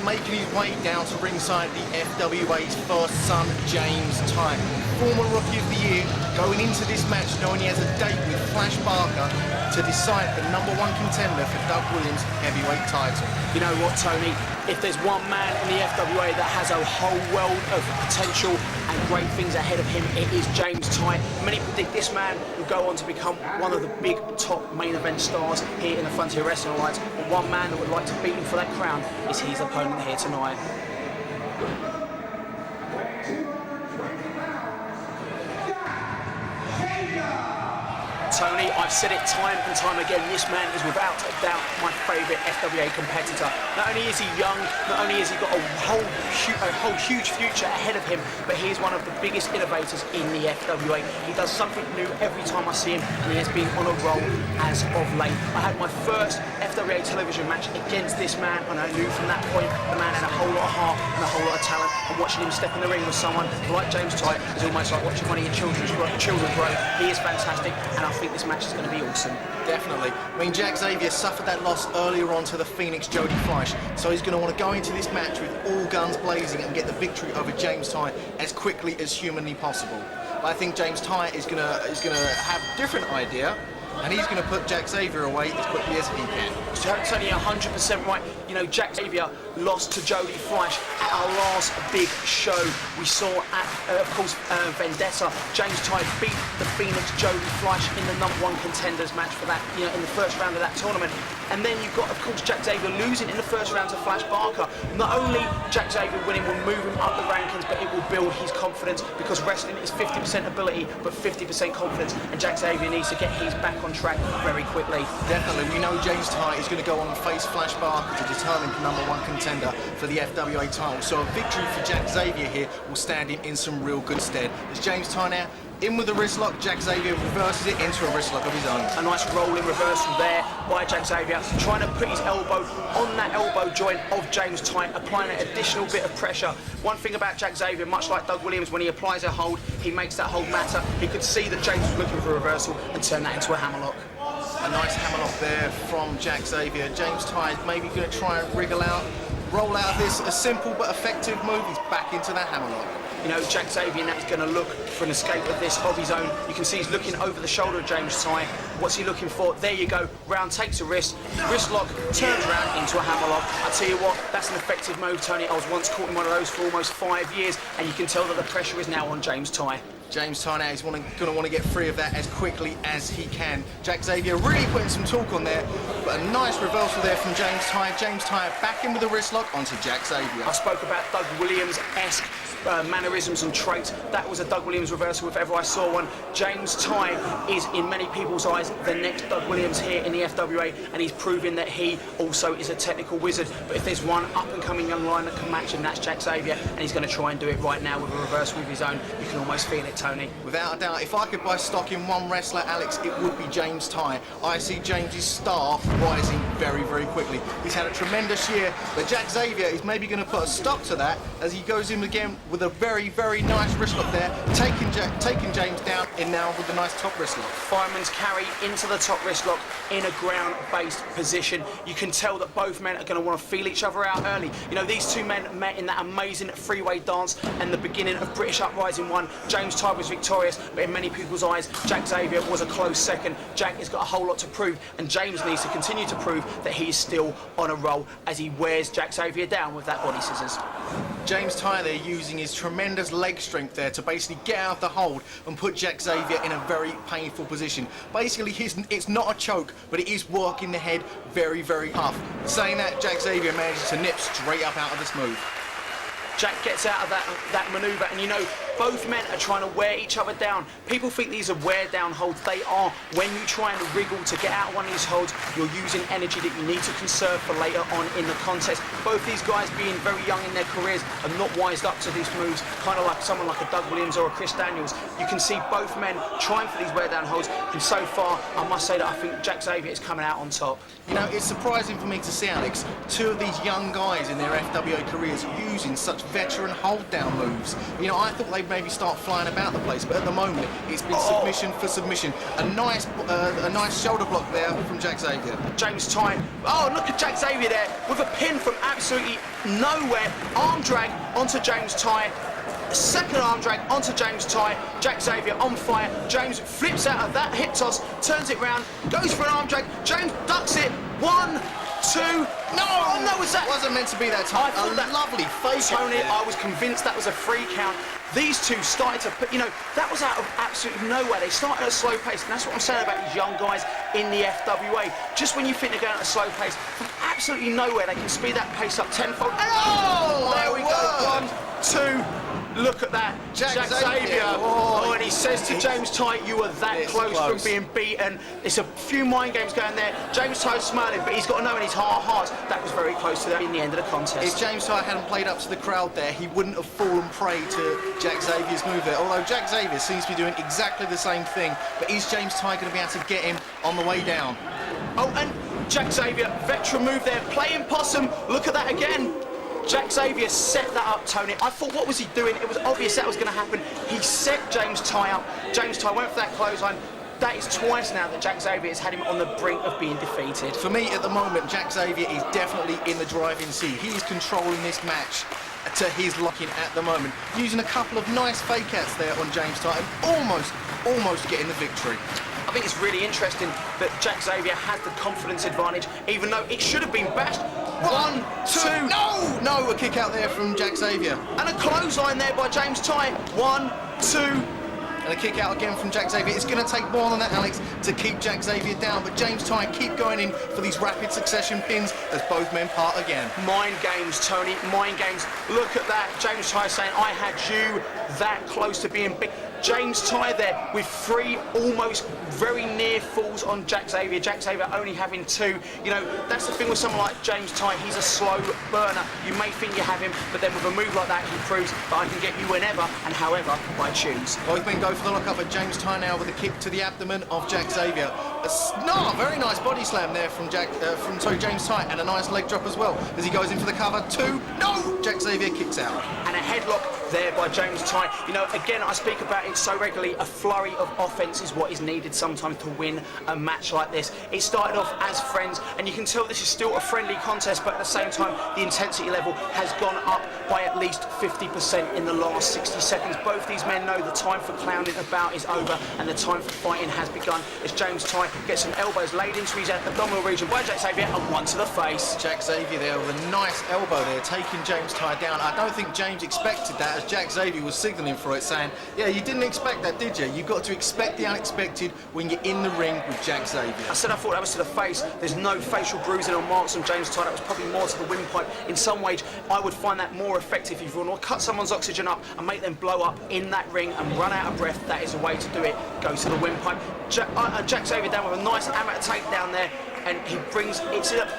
making his way down to ringside, the FWA's first son, James Tighe. Former Rookie of the Year, going into this match knowing he has a date with Fleisch to decide the #1 contender for Doug Williams' heavyweight title. You know what, Tony? If there's one man in the FWA that has a whole world of potential and great things ahead of him, it is James Tighe. Many predict this man will go on to become one of the big top main event stars here in the Frontier Wrestling Alliance. But one man that would like to beat him for that crown is his opponent here tonight. Tony, I've said it time and time again, this man is without a doubt my favourite FWA competitor. Not only is he young, not only has he got a whole huge future ahead of him, but he is one of the biggest innovators in the FWA. He does something new every time I see him, and he has been on a roll as of late. I had my first FWA television match against this man, and I knew from that point the man had a whole lot of heart and a whole lot of talent, and watching him step in the ring with someone like James Tighe is almost like watching one of your children's grow. He is fantastic, and I think this match is going to be awesome. Definitely. I mean, Xavier suffered that loss earlier on to the Phoenix Jody Fleisch, so he's going to want to go into this match with all guns blazing and get the victory over James Tighe as quickly as humanly possible. But I think James Tighe is going to have a different idea, and he's going to put Xavier away as quickly as he can. Tony, 100% right. You know, Xavier lost to Jody Fleisch at our last big show. We saw at, of course, Vendetta. James Tighe beat the Phoenix Jody Fleisch in the #1 contenders match for that, you know, in the first round of that tournament. And then you've got, of course, Xavier losing in the first round to Fleisch. Not only Xavier winning will move him up the rankings, but it will build his confidence, because wrestling is 50% ability, but 50% confidence, and Xavier needs to get his back on track very quickly. Definitely. We know James Tighe is going to go on and face Fleisch to determine the #1 contender for the FWA title. So a victory for Xavier here will stand him in some real good stead. As James Tighe now in with the wrist lock, Xavier reverses it into a wrist lock of his own. A nice rolling reversal there by Xavier, trying to put his elbow on that elbow joint of James Tighe, applying an additional bit of pressure. One thing about Xavier, much like Doug Williams, when he applies a hold, he makes that hold matter. He could see that James was looking for a reversal and turn that into a hammerlock. A nice hammerlock there from Xavier. James Tighe is maybe going to try and roll out of this. A simple but effective move. He's back into that hammerlock. You know, Xavier now is going to look for an escape of this of his own. You can see he's looking over the shoulder of James Tighe. What's he looking for? There you go. Round takes a wrist lock, turns around into a hammerlock. I tell you what, that's an effective move, Tony. I was once caught in one of those for almost 5 years, and you can tell that the pressure is now on James Tighe. James Tighe now is going to want to get free of that as quickly as he can. Xavier really putting some torque on there, but a nice reversal there from James Tighe. James Tighe back in with the wrist lock onto Xavier. I spoke about Doug Williams-esque mannerisms and traits. That was a Doug Williams reversal if ever I saw one. James Tighe is, in many people's eyes, the next Doug Williams here in the FWA, and he's proving that he also is a technical wizard. But if there's one up-and-coming young lion that can match him, that's Xavier, and he's going to try and do it right now with a reversal of his own. You can almost feel it, Tony. Without a doubt, if I could buy stock in one wrestler, Alex, it would be James Tighe. I see James's star rising very, very quickly. He's had a tremendous year, but Xavier is maybe going to put a stop to that as he goes in again with a very, very nice wrist lock there, taking James down in now with a nice top wrist lock. Fireman's carry into the top wrist lock in a ground-based position. You can tell that both men are going to want to feel each other out early. You know, these two men met in that amazing freeway dance and the beginning of British Uprising 1. James Tighe was victorious, but in many people's eyes, Xavier was a close second. Jack has got a whole lot to prove, and James needs to continue to prove that he is still on a roll as he wears Xavier down with that body scissors. James Tighe there using his tremendous leg strength there to basically get out of the hold and put Xavier in a very painful position. Basically, it's not a choke, but it is working the head very, very tough. Saying that, Xavier manages to nip straight up out of this move. Jack gets out of that manoeuvre, and you know, both men are trying to wear each other down. People think these are wear-down holds. They are. When you try and wriggle to get out of one of these holds, you're using energy that you need to conserve for later on in the contest. Both these guys, being very young in their careers, are not wised up to these moves, kind of like someone like a Doug Williams or a Chris Daniels. You can see both men trying for these wear-down holds, and so far, I must say that I think Xavier is coming out on top. You know, it's surprising for me to see, Alex, two of these young guys in their FWA careers using such veteran hold-down moves. You know, I thought they maybe start flying about the place, but at the moment it's been submission for submission. A nice shoulder block there from Jack Xavier. James Tighe. Oh, look at Jack Xavier there with a pin from absolutely nowhere. Arm drag onto James Tighe. Second arm drag onto James Tighe. Jack Xavier on fire. James flips out of that hip toss, turns it round, goes for an arm drag. James ducks it. 1, 2. No! Oh, no, was that? Wasn't meant to be that time. A lovely fake. Tony, I was convinced that was a free count. These two started to put, that was out of absolutely nowhere. They started at a slow pace, and that's what I'm saying about these young guys in the FWA. Just when you think they're going at a slow pace, from absolutely nowhere, they can speed that pace up tenfold. Oh, there we go. 1, 2. Look at that, Jack Xavier. Oh, and he says to James Tighe, you were that close from being beaten. It's a few mind games going there. James Tighe's smiling, but he's got to know in his heart of hearts that was very close to that in the end of the contest. If James Tighe hadn't played up to the crowd there, he wouldn't have fallen prey to Jack Xavier's move there. Although Jack Xavier seems to be doing exactly the same thing, but is James Tighe going to be able to get him on the way down? Oh, and Jack Xavier, veteran move there, playing possum. Look at that again. Jack Xavier set that up, Tony. I thought, what was he doing? It was obvious that was going to happen. He set James Tighe up. James Tighe went for that clothesline. That is twice now that Jack Xavier has had him on the brink of being defeated. For me, at the moment, Jack Xavier is definitely in the driving seat. He is controlling this match to his liking at the moment, using a couple of nice fake outs there on James Tighe, and almost getting the victory. I think it's really interesting that Jack Xavier has the confidence advantage, even though it should have been bashed. 1, 2. No, a kick out there from Jack Xavier. And a clothesline there by James Tighe. 1, 2. And a kick out again from Jack Xavier. It's going to take more than that, Alex, to keep Jack Xavier down. But James Tighe keep going in for these rapid succession pins as both men part again. Mind games, Tony, mind games. Look at that. James Tighe saying, I had you that close to being big. James Tighe there with 3 almost very near falls on Jack Xavier. Jack Xavier only having 2. That's the thing with someone like James Tighe. He's a slow burner. You may think you have him, but then with a move like that, he proves that I can get you whenever and however I choose. Both men go for the lockup, but James Tighe now with a kick to the abdomen of Jack Xavier. Very nice body slam there from James Tighe, and a nice leg drop as well as he goes in for the cover. 2. No! Jack Xavier kicks out. And a headlock there by James Tighe. Again, I speak about it so regularly. A flurry of offense is what is needed sometimes to win a match like this. It started off as friends, and you can tell this is still a friendly contest, but at the same time, the intensity level has gone up by at least 50% in the last 60 seconds. Both these men know the time for clowning about is over, and the time for fighting has begun as James Tighe gets some elbows laid into his abdominal region by Jack Xavier, and 1 to the face. Jack Xavier there with a nice elbow there, taking James Tighe down. I don't think James expected that, as Jack Xavier was signalling for it, saying, yeah, you didn't expect that, did you? You've got to expect the unexpected when you're in the ring with Jack Xavier. I thought that was to the face. There's no facial bruising or marks on James Tighe. That was probably more to the windpipe. In some ways, I would find that more effective. If you want to cut someone's oxygen up and make them blow up in that ring and run out of breath, that is a way to do it. Go to the windpipe. Jack Xavier down with a nice amateur takedown there. And he brings,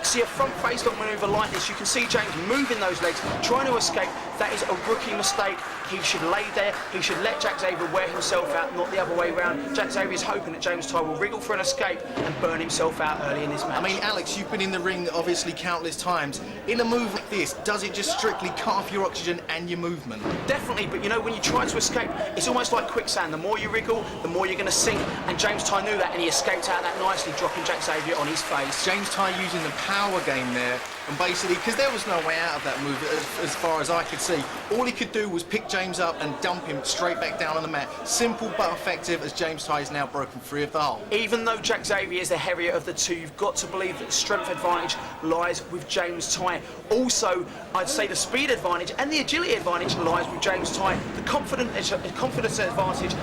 see a front face lock manoeuvre like this. You can see James moving those legs, trying to escape. That is a rookie mistake. He should lay there. He should let Jack Xavier wear himself out, not the other way around. Jack Xavier's hoping that James Tighe will wriggle for an escape and burn himself out early in this match. I mean, Alex, you've been in the ring obviously countless times. In a move like this, does it just strictly cut off your oxygen and your movement? Definitely, but when you try to escape, it's almost like quicksand. The more you wriggle, the more you're going to sink. And James Tighe knew that, and he escaped out of that nicely, dropping Jack Xavier on his face. James Tighe using the power game there, and basically, because there was no way out of that move as far as I could see, all he could do was pick James up and dump him straight back down on the mat. Simple but effective, as James Tighe is now broken free of the hole. Even though Jack Xavier is the heavier of the two, you've got to believe that the strength advantage lies with James Tighe. Also, I'd say the speed advantage and the agility advantage lies with James Tighe. The confidence advantage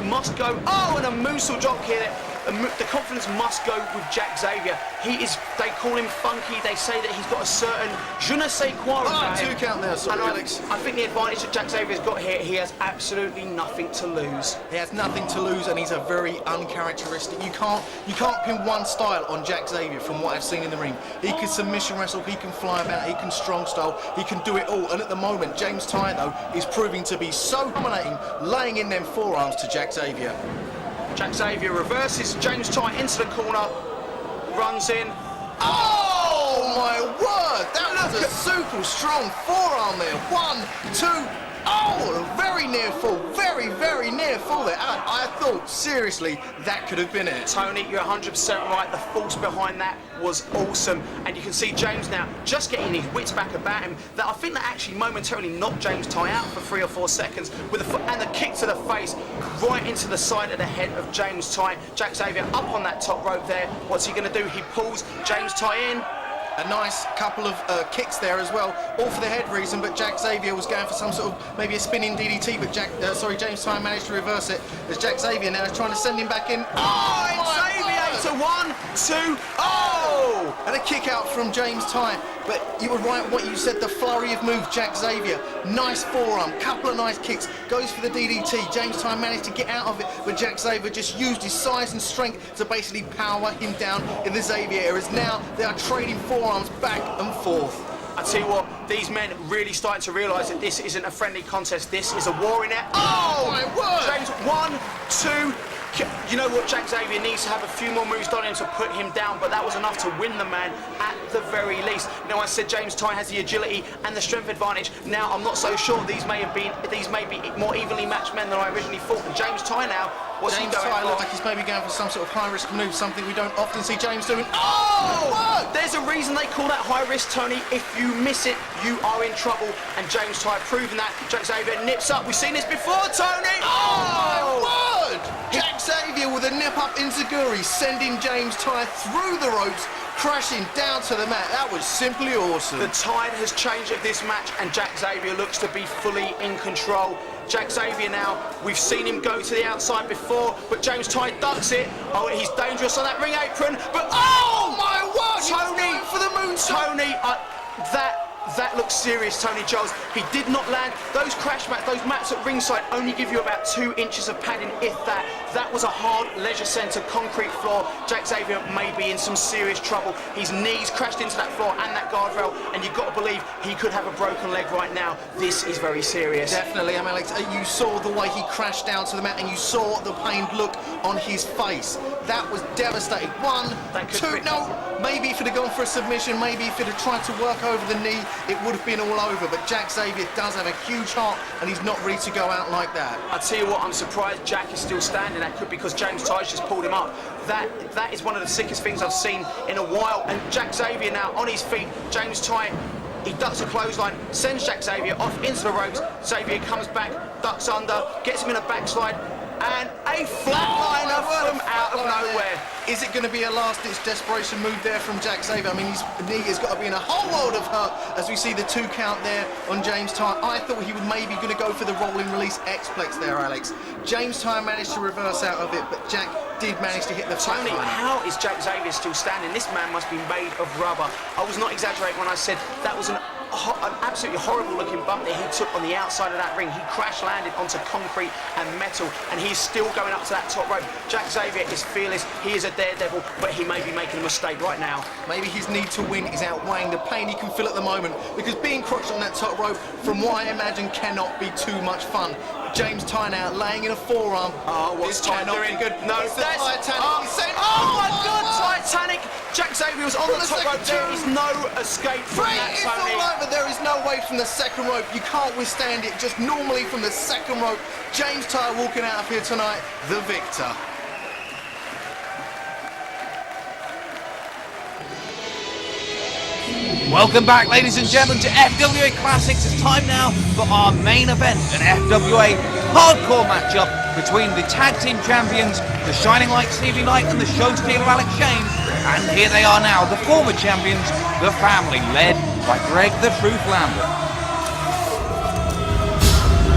must go. Oh, and a moonsault drop here. The confidence must go with Jack Xavier. They call him funky. They say that he's got a certain je ne sais quoi about him. 2 count there, sorry, Alex. I think the advantage that Jack Xavier's got here, he has absolutely nothing to lose. He has nothing to lose, and he's a very uncharacteristic. You can't pin one style on Jack Xavier from what I've seen in the ring. He can submission wrestle, he can fly about, he can strong style, he can do it all. And at the moment, James Tighe, though, is proving to be so dominating, laying in them forearms to Jack Xavier. Jack Xavier reverses James Tighe into the corner, runs in. Oh my word! That was a super strong forearm there. 1, 2. Oh, very near fall. Very, very near fall there. I thought, seriously, that could have been it. Tony, you're 100% right. The force behind that was awesome. And you can see James now just getting his wits back about him. That I think that actually momentarily knocked James Tighe out for 3 or 4 seconds with and the kick to the face right into the side of the head of James Tighe. Jack Xavier up on that top rope there. What's he going to do? He pulls James Tighe in. A nice couple of kicks there as well, all for the head reason, but Jack Xavier was going for some sort of, maybe a spinning DDT, but James Tighe managed to reverse it, as Jack Xavier now is trying to send him back in. Oh, Xavier to 1, 2, oh! And a kick out from James Tighe, but you were right what you said, the flurry of moves, Jack Xavier. Nice forearm, couple of nice kicks, goes for the DDT. James Tighe managed to get out of it, but Jack Xavier just used his size and strength to basically power him down in the Xavier areas. Now they are trading forearms back and forth. I tell you what, these men really starting to realise that this isn't a friendly contest, this is a war in it. Oh my word! James, 1, 2. You know what, Jack Xavier needs to have a few more moves done him to put him down, but that was enough to win the man at the very least. Now, I said James Tighe has the agility and the strength advantage. Now, I'm not so sure these may be more evenly matched men than I originally thought. And James Tighe now, what's he going Tighe for? looks like he's maybe going for some sort of high-risk move, something we don't often see James doing. Oh! There's a reason they call that high risk, Tony. If you miss it, you are in trouble. And James Tighe proving that. Jack Xavier nips up. We've seen this before, Tony. Oh, my word! Jack Xavier with a nip up enziguri, sending James Tighe through the ropes, crashing down to the mat. That was simply awesome. The tide has changed of this match, and Jack Xavier looks to be fully in control. Jack Xavier now, we've seen him go to the outside before, but James Tighe ducks it. Oh, he's dangerous on that ring apron, but oh my word, Tony, for the moon. Tony, that looks serious, Tony Giles. He did not land. Those crash mats, those mats at ringside only give you about 2 inches of padding, if that. That was a hard leisure centre concrete floor. Jack Xavier may be in some serious trouble. His knees crashed into that floor and that guardrail, and you've got to believe he could have a broken leg right now. This is very serious. Definitely, Alex, you saw the way he crashed down to the mat, and you saw the pained look on his face. That was devastating. 1, 2, no, maybe if it had gone for a submission, maybe if it had tried to work over the knee, it would have been all over, but Jack Xavier does have a huge heart, and he's not ready to go out like that. I tell you what, I'm surprised Jack is still standing. That could be because James Tighe just pulled him up. That is one of the sickest things I've seen in a while, and Jack Xavier now on his feet. James Tighe, he ducks a clothesline, sends Jack Xavier off into the ropes. Xavier comes back, ducks under, gets him in a backslide, and a flatliner from out of nowhere. Is it going to be a last-ditch desperation move there from Jack Xavier? I mean, his knee has got to be in a whole world of hurt as we see the 2 count there on James Tighe. I thought he would maybe going to go for the rolling release X-Plex there, Alex. James Tighe managed to reverse out of it, but Jack did manage to hit the Tony, flatliner. how is Jack Xavier still standing? This man must be made of rubber. I was not exaggerating when I said that was an absolutely horrible looking bump that he took on the outside of that ring. He crash landed onto concrete and metal, and he's still going up to that top rope. Jack Xavier is fearless, he is a daredevil, but he may be making a mistake right now. Maybe his need to win is outweighing the pain he can feel at the moment, because being crushed on that top rope, from what I imagine, cannot be too much fun. James Tighe now laying in a forearm. Oh, what's Tighe not doing? good? No, it's the Titanic. He's saying, oh my God, Titanic! Jack Xavier was on the top rope. There is no escape from that, It's Tony. all over. There is no way from the second rope. You can't withstand it. Just normally from the second rope. James Tighe walking out of here tonight, the victor. Welcome back, ladies and gentlemen, to FWA Classics. It's time now for our main event, an FWA hardcore matchup between the tag team champions, the Shining Light Stevie Knight and the Show Stealer Alex Shane. And here they are now, the former champions, the family, led by Greg the Truth Lambert.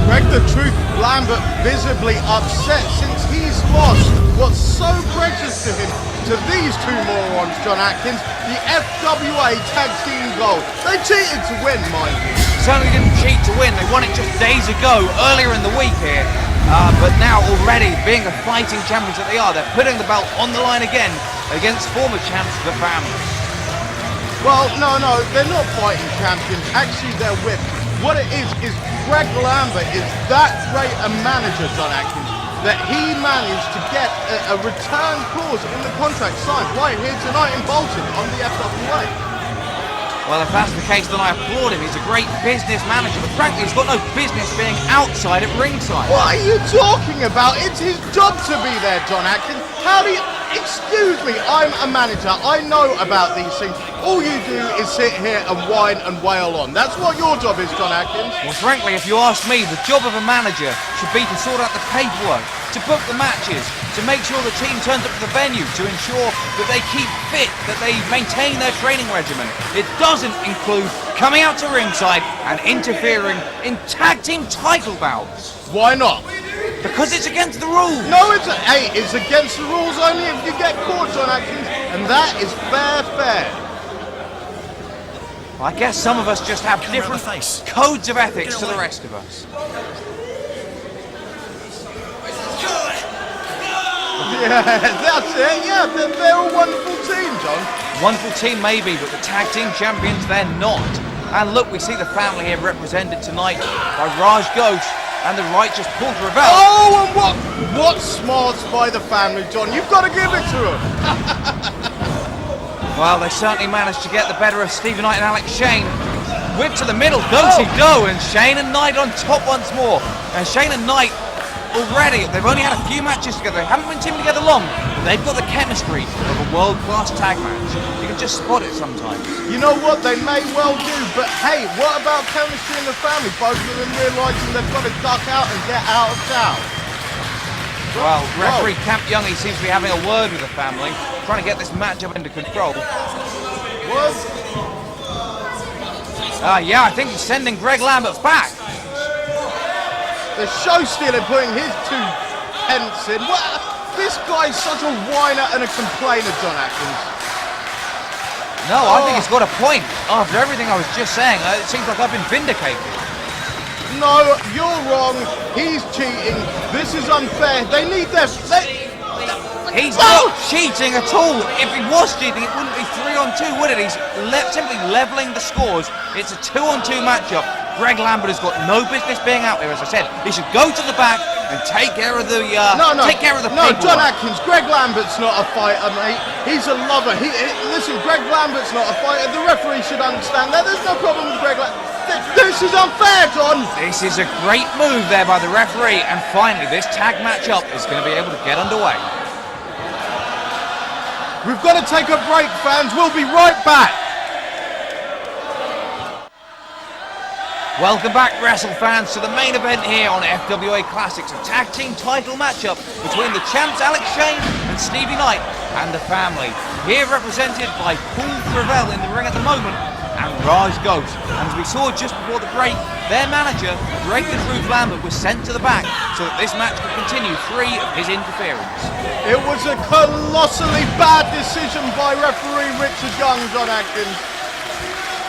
Greg the Truth Lambert visibly upset since he's lost what's so precious to him to these 2 morons, John Atkins, the FWA Tag Team Gold. They cheated to win, mind you. Certainly didn't cheat to win, they won it just days ago, earlier in the week here. But now already, being the fighting champions that they are, they're putting the belt on the line again against former champs, the family. Well, no, they're not fighting champions. Actually, they're whipped. What it is Greg Lambert is that great a manager, John Atkins, that he managed to get a return clause in the contract signed right here tonight in Bolton on the FWA. Well, if that's the case, then I applaud him. He's a great business manager, but frankly, he's got no business being outside at ringside. What are you talking about? It's his job to be there, John Atkins. How do you... Excuse me, I'm a manager. I know about these things. All you do is sit here and whine and wail on. That's what your job is, John Atkins. Well, frankly, if you ask me, the job of a manager should be to sort out the paperwork, to book the matches, to make sure the team turns up to the venue, to ensure that they keep fit, that they maintain their training regimen. It doesn't include coming out to ringside and interfering in tag team title bouts. Why not? Because it's against the rules. No, it's against the rules only if you get caught, John Atkins, and that is fair. I guess some of us just have different codes of ethics to the rest of us. Yeah, that's it. Yeah, they're a wonderful team, John. Wonderful team maybe, but the tag team champions, they're not. And look, we see the family here represented tonight by Raj Ghosh and the righteous Paul Gravel. Oh, and what smarts by the family, John. You've got to give it to them. Well, they certainly managed to get the better of Stevie Knight and Alex Shane. Whip to the middle, go, and Shane and Knight on top once more. And Shane and Knight already, they've only had a few matches together. They haven't been teaming together long, but they've got the chemistry of a world-class tag match. You can just spot it sometimes. You know what, they may well do, but hey, what about chemistry in the family? Both of them realising they've got to duck out and get out of town. Well, referee Camp Youngie seems to be having a word with the family, trying to get this matchup under control. What? Yeah, I think he's sending Greg Lambert back. The show stealer putting his 2 pence in. What? This guy's such a whiner and a complainer, John Atkins. No, I think he's got a point. After everything I was just saying, it seems like I've been vindicated. No, you're wrong. He's cheating. This is unfair. They need their... He's not cheating at all. If he was cheating, it wouldn't be 3-on-2, would it? He's simply levelling the scores. It's a 2-on-2 matchup. Greg Lambert has got no business being out there, as I said. He should go to the back and take care of the paperwork. John Atkins, Greg Lambert's not a fighter, mate. He's a lover. Listen, Greg Lambert's not a fighter. The referee should understand that. There's no problem with Greg Lambert. This is unfair, John. This is a great move there by the referee, and finally this tag matchup is going to be able to get underway. We've got to take a break, fans. We'll be right back. Welcome back, Wrestle fans, to the main event here on FWA Classics, a tag team title matchup between the champs Alex Shane and Stevie Knight and the family. Here represented by Paul Gravel in the ring at the moment and Raj Ghosh. And as we saw just before the break, their manager, Greg the Truth Lambert, was sent to the back so that this match could continue free of his interference. It was a colossally bad decision by referee Richard Young, John Atkins.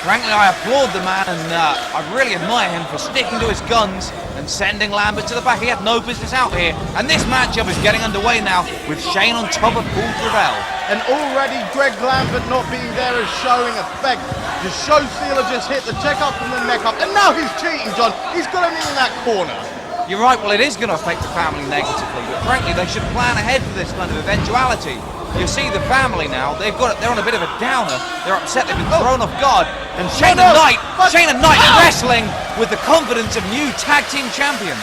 Frankly, I applaud the man, and I really admire him for sticking to his guns and sending Lambert to the back. He had no business out here, and this matchup is getting underway now with Shane on top of Paul Gravel. And already Greg Lambert not being there is showing effect. The show stealer just hit the check up from the neck up, and now he's cheating, John. He's got him in that corner. You're right, well, it is going to affect the family negatively, but frankly, they should plan ahead for this kind of eventuality. You see the family now, they're on a bit of a downer. They're upset they've been thrown off guard. And Shane and Knight are wrestling with the confidence of new tag team champions.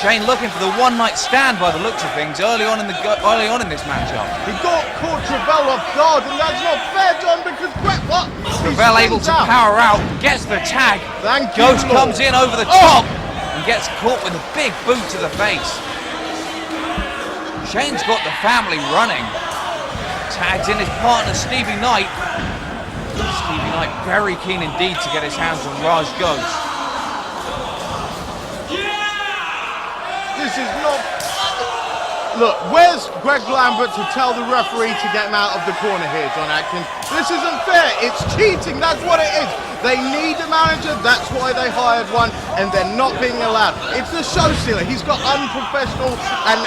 Shane looking for the one-night stand by the looks of things early on in this matchup. He got caught Gravel off guard, and that's not fair, John, because Gravel able to power out, gets the tag. Thank you, Ghost comes in over the top and gets caught with a big boot to the face. Shane's got the family running. Tags in his partner Stevie Knight. Stevie Knight very keen indeed to get his hands on Raj Ghosh. This is not... Look, where's Greg Lambert to tell the referee to get him out of the corner here, John Atkins? This isn't fair. It's cheating. That's what it is. They need a manager. That's why they hired one, and they're not being allowed. It's the show stealer. He's got unprofessional and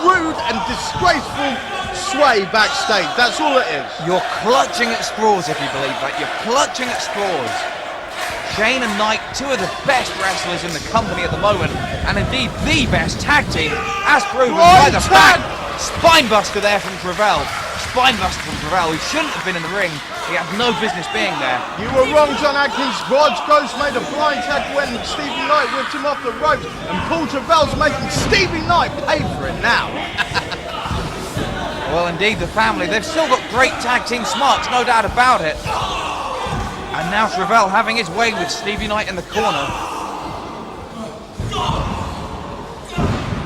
rude and disgraceful sway backstage. That's all it is. You're clutching at straws if you believe that. You're clutching at straws. Shane and Knight, two of the best wrestlers in the company at the moment, and indeed the best tag team, as proven by the fact. Spinebuster there from Gravel. spinebuster from Ravel. He shouldn't have been in the ring. He had no business being there. You were wrong, John Atkins. Raj Ghost made a blind tag when Stevie Knight whipped him off the ropes, and Paul Travell's making Stevie Knight pay for it now. Well, indeed, the family, they've still got great tag team smarts, no doubt about it. And now Travell having his way with Stevie Knight in the corner.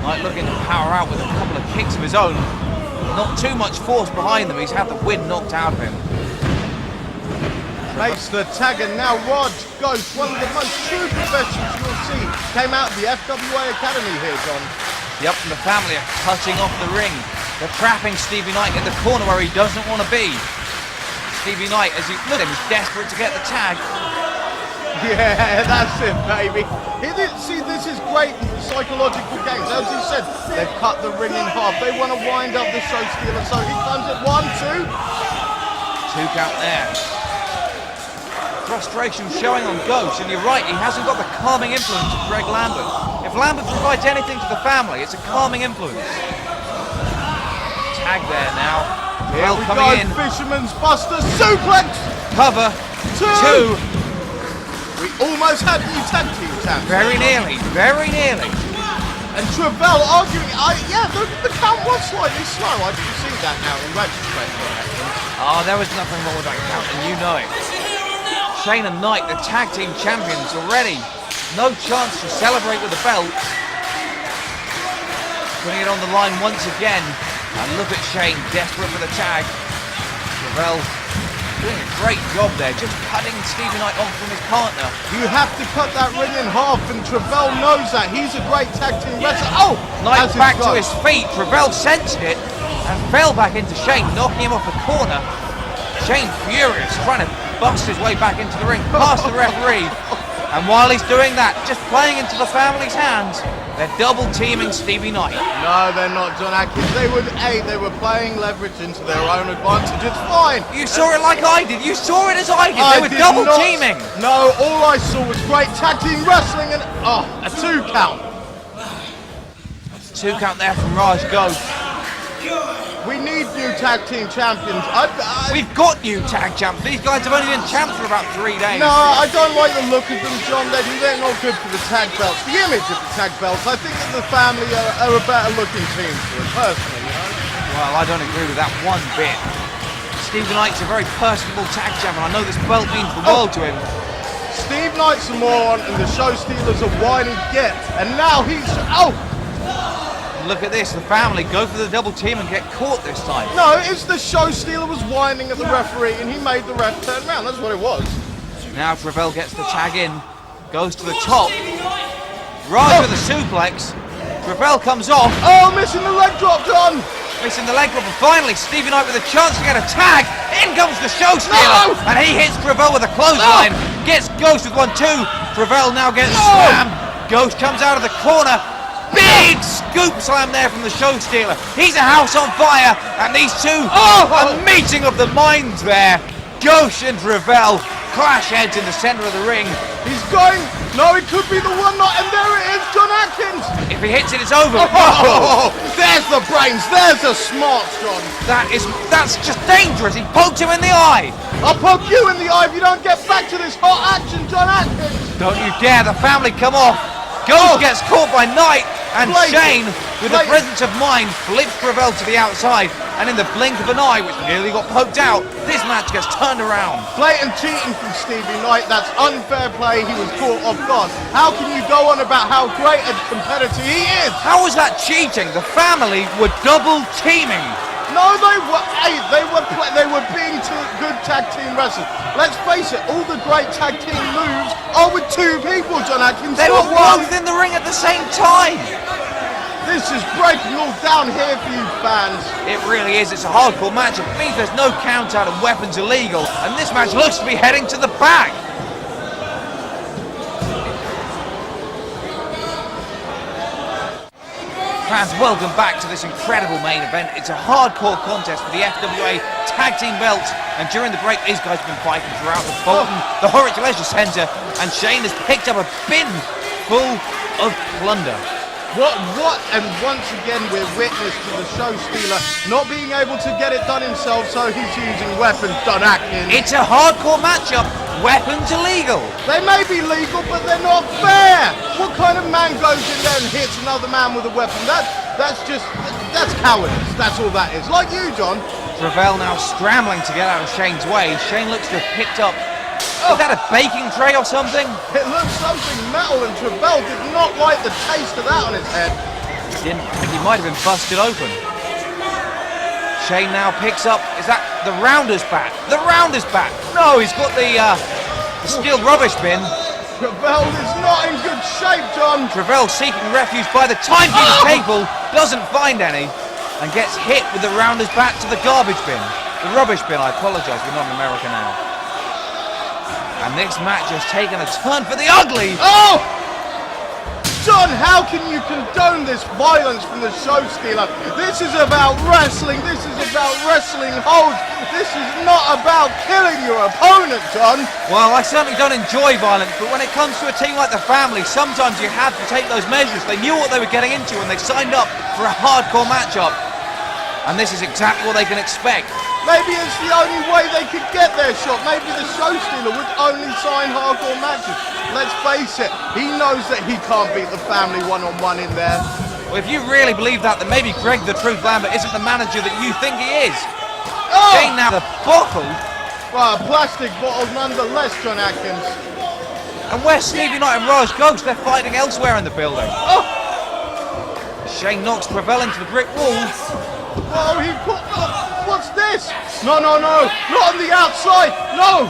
Knight looking to power out with a couple of kicks of his own. Not too much force behind them. He's had the wind knocked out of him. Makes the tag, and now Raj Ghost, one of the most true professionals you'll see, came out of the FWA Academy here, John. Yep, and the family are cutting off the ring. They're trapping Stevie Knight in the corner where he doesn't want to be. Stevie Knight, as you look at him, is desperate to get the tag. Yeah, that's it, baby. See, this is great psychological games. As he said, they've cut the ring in half. They want to wind up the show stealer. So he comes at 1, 2. 2 count there. Frustration showing on Ghost, and you're right, he hasn't got the calming influence of Greg Lambert. If Lambert provides anything to the family, it's a calming influence. Tag there now. Here we coming go, in. Fisherman's Buster suplex. Cover. 2. We almost had new tag team champs. Very nearly, very nearly. And Travell arguing, yeah, the count was slightly slow. I didn't see that now in retrospect. Oh, there was nothing wrong with that count, and you know it. Shane and Knight, the tag team champions already. No chance to celebrate with the belt. Putting it on the line once again. And look at Shane, desperate for the tag. Travell doing a great job there, just cutting Stevie Knight off from his partner. You have to cut that ring in half, and Travell knows that. He's a great tag team wrestler. Oh! Knight back to his feet. Travell sensed it and fell back into Shane, knocking him off the corner. Shane furious, trying to bust his way back into the ring, past the referee. And while he's doing that, just playing into the family's hands, they're double teaming Stevie Knight. No, they're not, John Atkins. They were playing leverage into their own advantage. It's fine. You saw it like I did. You saw it as I did. They were double teaming. No, all I saw was great tag team wrestling and a 2 count. 2 count there from Raj Ghost. We need new tag team champions. We've got new tag champs. These guys have only been champs for about 3 days. No, I don't like the look of them, John. They're not good for the tag belts. The image of the tag belts. I think that the family are a better looking team for it, personally, you know? Well, I don't agree with that one bit. Stevie Knight's a very personable tag champ, and I know this belt means the world to him. Steve Knight's a moron, and the show stealers are whining yet. And now he's... Oh! Look at this, the family go for the double team and get caught this time. No, it's the show stealer was whining at the referee and he made the ref turn around. That's what it was. Now Travell gets the tag in, goes to the top. Raj with a suplex. Travell comes off. Oh, missing the leg drop, John. Missing the leg drop, and finally Stevie Knight with a chance to get a tag. In comes the show stealer, and he hits Travell with a clothesline. Gets Ghost with 1-2. Travell now gets slammed. Ghost comes out of the corner. Big scoop slam there from the show stealer. He's a house on fire, and these two, a meeting of the minds there. Ghost and Travell clash heads in the centre of the ring. He's going. No, it could be the one knot, and there it is, John Atkins. If he hits it, it's over. There's the brains. There's the smarts, John. That's just dangerous. He poked him in the eye. I'll poke you in the eye if you don't get back to this hot action, John Atkins. Don't you dare. The family come off. Ghost gets caught by Knight, and Shane, with the presence of mind, flips Travell to the outside, and in the blink of an eye, which nearly got poked out, this match gets turned around. Blatant cheating from Stevie Knight. That's unfair play. He was caught off guard. How can you go on about how great a competitor he is? How was that cheating? The family were double teaming. No, they were being good tag team wrestlers. Let's face it, all the great tag team moves are with 2 people, John Atkins. They were both in the ring at the same time. This is breaking all down here for you fans. It really is. It's a hardcore match. It means there's no count out and weapons illegal, and this match looks to be heading to the back. Fans, welcome back to this incredible main event. It's a hardcore contest for the FWA tag team belts, and during the break these guys have been fighting throughout the Bolton, the Horwich Leisure Centre, and Shane has picked up a bin full of plunder. And once again, we're witness to the show stealer not being able to get it done himself, so he's using weapons, John Atkins. It's a hardcore matchup. Weapons illegal. They may be legal, but they're not fair. What kind of man goes in there and hits another man with a weapon? That's cowardice. That's all that is. Like you, John. Ravel now scrambling to get out of Shane's way. Shane looks to have picked up, is that a baking tray or something? It looks something metal, and Travell did not like the taste of that on his head. He might have been busted open. Shane now picks up, is that the rounder's bat? The rounder's bat! No, he's got the steel rubbish bin. Travell is not in good shape, John. Travell seeking refuge by the timekeeper table, doesn't find any, and gets hit with the rounder's bat to the garbage bin. The rubbish bin, I apologise, we're not in America now. And this match has taken a turn for the ugly. Oh! John, how can you condone this violence from the show stealer? This is about wrestling. This is about wrestling holds. This is not about killing your opponent, John. Well, I certainly don't enjoy violence, but when it comes to a team like the Family, sometimes you have to take those measures. They knew what they were getting into when they signed up for a hardcore matchup. And this is exactly what they can expect. Maybe it's the only way they could get their shot. Maybe the show stealer would only sign hardcore matches. Let's face it, he knows that he can't beat the Family one-on-one in there. Well, if you really believe that, then maybe Greg the Truth Lambert isn't the manager that you think he is. Oh! Shane now the bottle. Well, a plastic bottle nonetheless, John Atkins. And where's Stevie Knight and Raj Ghost? They're fighting elsewhere in the building. Oh! Shane knocks Gravel into the brick wall. Oh, what's this? No, not on the outside, no!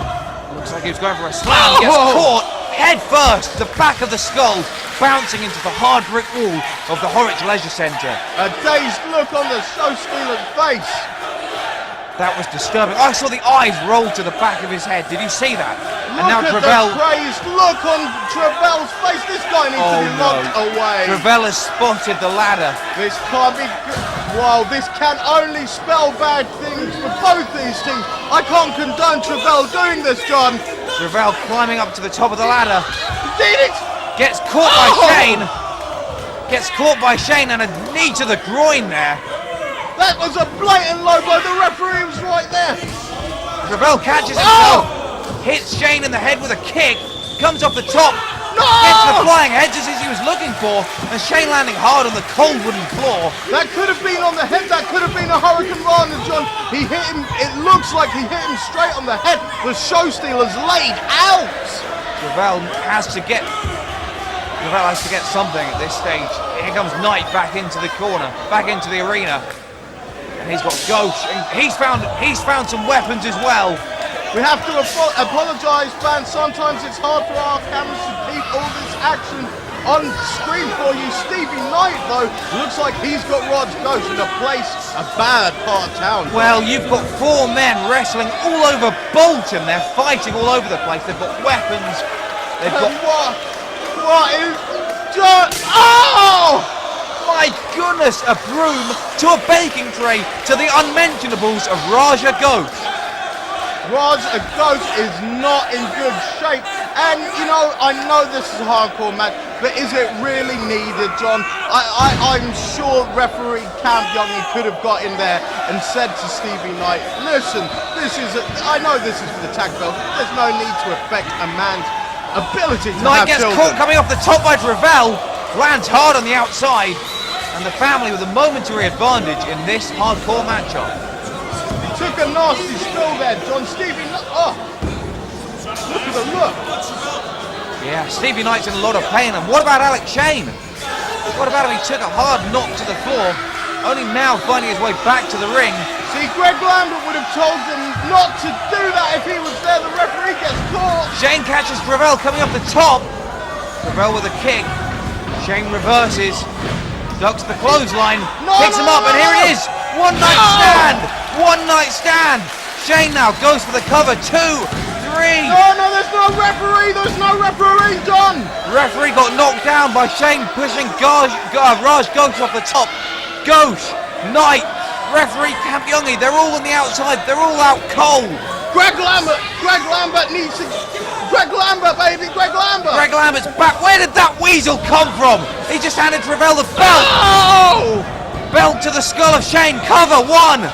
Looks like he was going for a slam, he gets caught head first, the back of the skull, bouncing into the hard brick wall of the Horwich Leisure Centre. A dazed look on the show stealer's face. That was disturbing. I saw the eyes roll to the back of his head. Did you see that? And now Travell. The crazed look on Travell's face. This guy needs to be locked away. Travell has spotted the ladder. This can't be. Wow, this can only spell bad things for both these teams. I can't condone Travell doing this, John. Travell climbing up to the top of the ladder. Did it? Gets caught by Shane. Gets caught by Shane and a knee to the groin there. That was a blatant low blow. The referee was right there. Travell catches himself, hits Shane in the head with a kick, comes off the top, gets the flying head just as he was looking for, and Shane landing hard on the cold wooden floor. That could have been on the head. That could have been a Hurricane Rana, John. He hit him. It looks like he hit him straight on the head. The show stealer's laid out. Travell has to get something at this stage. Here comes Knight back into the corner, back into the arena. And he's got Ghost, and he's found some weapons as well. We have to apologise, fans. Sometimes it's hard for our cameras to keep all this action on screen for you. Stevie Knight, though, looks like he's got Raj Ghost in a bad part of town. Well, you've got four men wrestling all over Bolton. They're fighting all over the place. They've got weapons. They've got. What is John? Oh! My goodness, a broom to a baking tray to the unmentionables of Raja Ghost. Raja Ghost is not in good shape, and you know, I know this is a hardcore match, but is it really needed, John? I'm sure referee Camp Youngie could have got in there and said to Stevie Knight, listen, I know this is for the tag belt, there's no need to affect a man's ability to Knight have gets children. caught coming off the top by Travell, lands hard on the outside, and the Family with a momentary advantage in this hardcore matchup. He took a nasty spill there, John. Stevie, oh, look at the look. Yeah, Stevie Knight's in a lot of pain, and what about Alex Shane? What about him? He took a hard knock to the floor, only now finding his way back to the ring. See, Greg Lambert would have told him not to do that if he was there. The referee gets caught. Shane catches Travell coming off the top. Travell with a kick. Shane reverses. Ducks the clothesline, picks him up, and here it is! One night stand! Shane now goes for the cover, 2, 3. No, there's no referee, John! Referee got knocked down by Shane pushing Raj Ghost off the top. Ghost, Knight, referee Camp Youngie, they're all on the outside, they're all out cold. Greg Lambert needs to Greg Lambert, baby, Greg Lambert! Greg Lambert's back. Where did that weasel come from? He just handed Ravel the belt. Oh! Belt to the skull of Shane. Cover 1.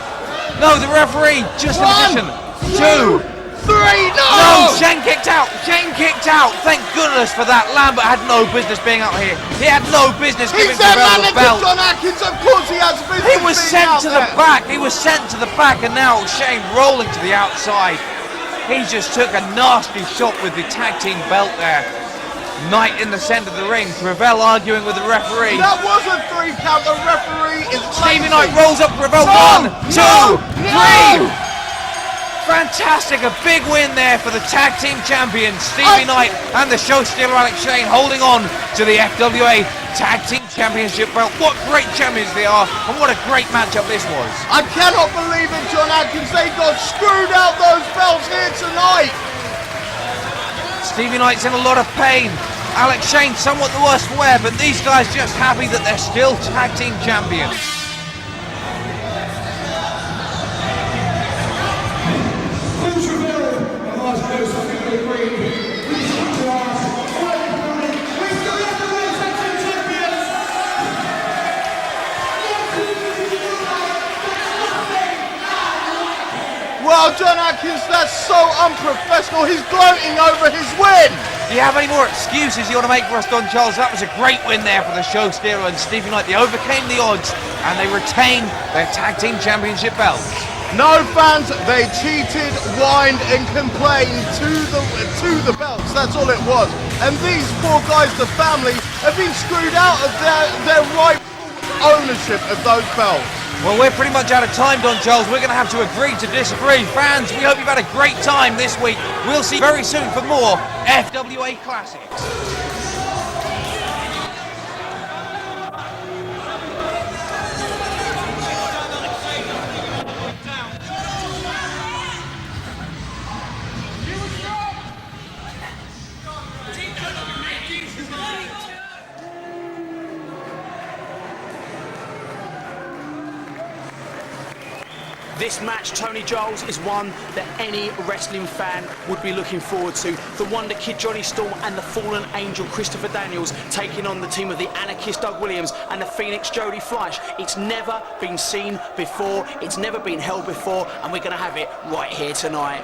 No, the referee just in position. 2. 3, No, Shane kicked out. Shane kicked out. Thank goodness for that. Lambert had no business being out here. He had no business giving He's their Ravel the manager, belt. John Atkins, of course he has business. He was being sent out to the there. back. He was sent to the back, and now Shane rolling to the outside. He just took a nasty shot with the tag team belt there. Knight in the centre of the ring. Ravel arguing with the referee. That was a 3 count. The referee is Stevie lazy. Knight rolls up Ravel. No, 1, 2, no, 3. no. Fantastic, a big win there for the tag team champions, Stevie Knight and the show stealer Alex Shane, holding on to the FWA Tag Team Championship belt. What great champions they are, and what a great matchup this was. I cannot believe it, John Atkins. They got screwed out those belts here tonight. Stevie Knight's in a lot of pain. Alex Shane somewhat the worse for wear, but these guys just happy that they're still tag team champions. Well, John Atkins, that's so unprofessional. He's gloating over his win. Do you have any more excuses you want to make for us, Don Charles? That was a great win there for the show stealer and Stevie Knight. They overcame the odds and they retained their tag team championship belts. No, fans, they cheated, whined and complained to the belts. That's all it was. And these poor guys, the family, have been screwed out of their rightful ownership of those belts. Well, we're pretty much out of time, Don Charles. We're going to have to agree to disagree. Fans, we hope you've had a great time this week. We'll see you very soon for more FWA Classics. This match, Tony Giles, is one that any wrestling fan would be looking forward to. The Wonder Kid Johnny Storm and the Fallen Angel Christopher Daniels taking on the team of the Anarchist Doug Williams and the Phoenix Jody Fleisch. It's never been seen before, it's never been held before, and we're going to have it right here tonight.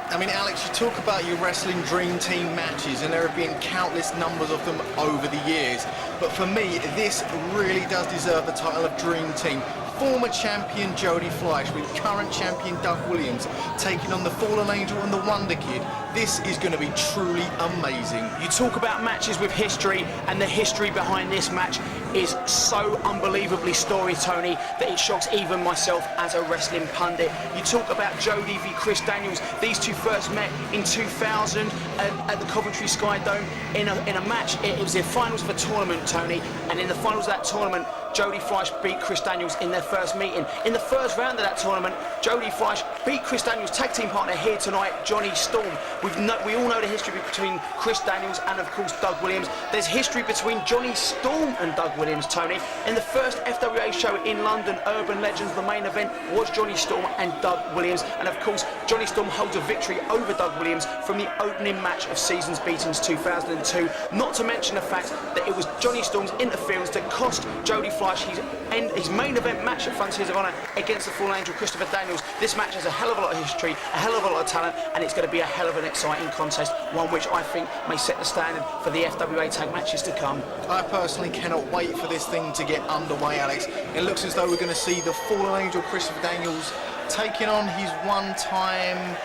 I mean, Alex, you talk about your wrestling dream team matches, and there have been countless numbers of them over the years. But for me, this really does deserve the title of dream team. Former champion Jody Fleisch with current champion Doug Williams taking on the Fallen Angel and the Wonder Kid. This is going to be truly amazing. You talk about matches with history, and the history behind this match is so unbelievably storied, Tony, that it shocks even myself as a wrestling pundit. You talk about Jody v Chris Daniels. These two first met in 2000 at the Coventry Sky Dome in a match. It was the finals of a tournament, Tony, and in the finals of that tournament, Jody Fleisch beat Chris Daniels in their first meeting. In the first round of that tournament, Jody Fleisch beat Chris Daniels' tag team partner here tonight, Johnny Storm. We all know the history between Chris Daniels and, of course, Doug Williams. There's history between Johnny Storm and Doug Williams, Tony. In the first FWA show in London, Urban Legends, the main event was Johnny Storm and Doug Williams. And, of course, Johnny Storm holds a victory over Doug Williams from the opening match of Seasons Beatings 2002. Not to mention the fact that it was Johnny Storm's interference that cost Jody Fleisch his main event match at Frontiers of Honor against the Fallen Angel Christopher Daniels. This match has a hell of a lot of history, a hell of a lot of talent, and it's going to be a hell of an exciting contest, one which I think may set the standard for the FWA tag matches to come. I personally cannot wait for this thing to get underway, Alex. It looks as though we're going to see the Fallen Angel Christopher Daniels taking on his one-time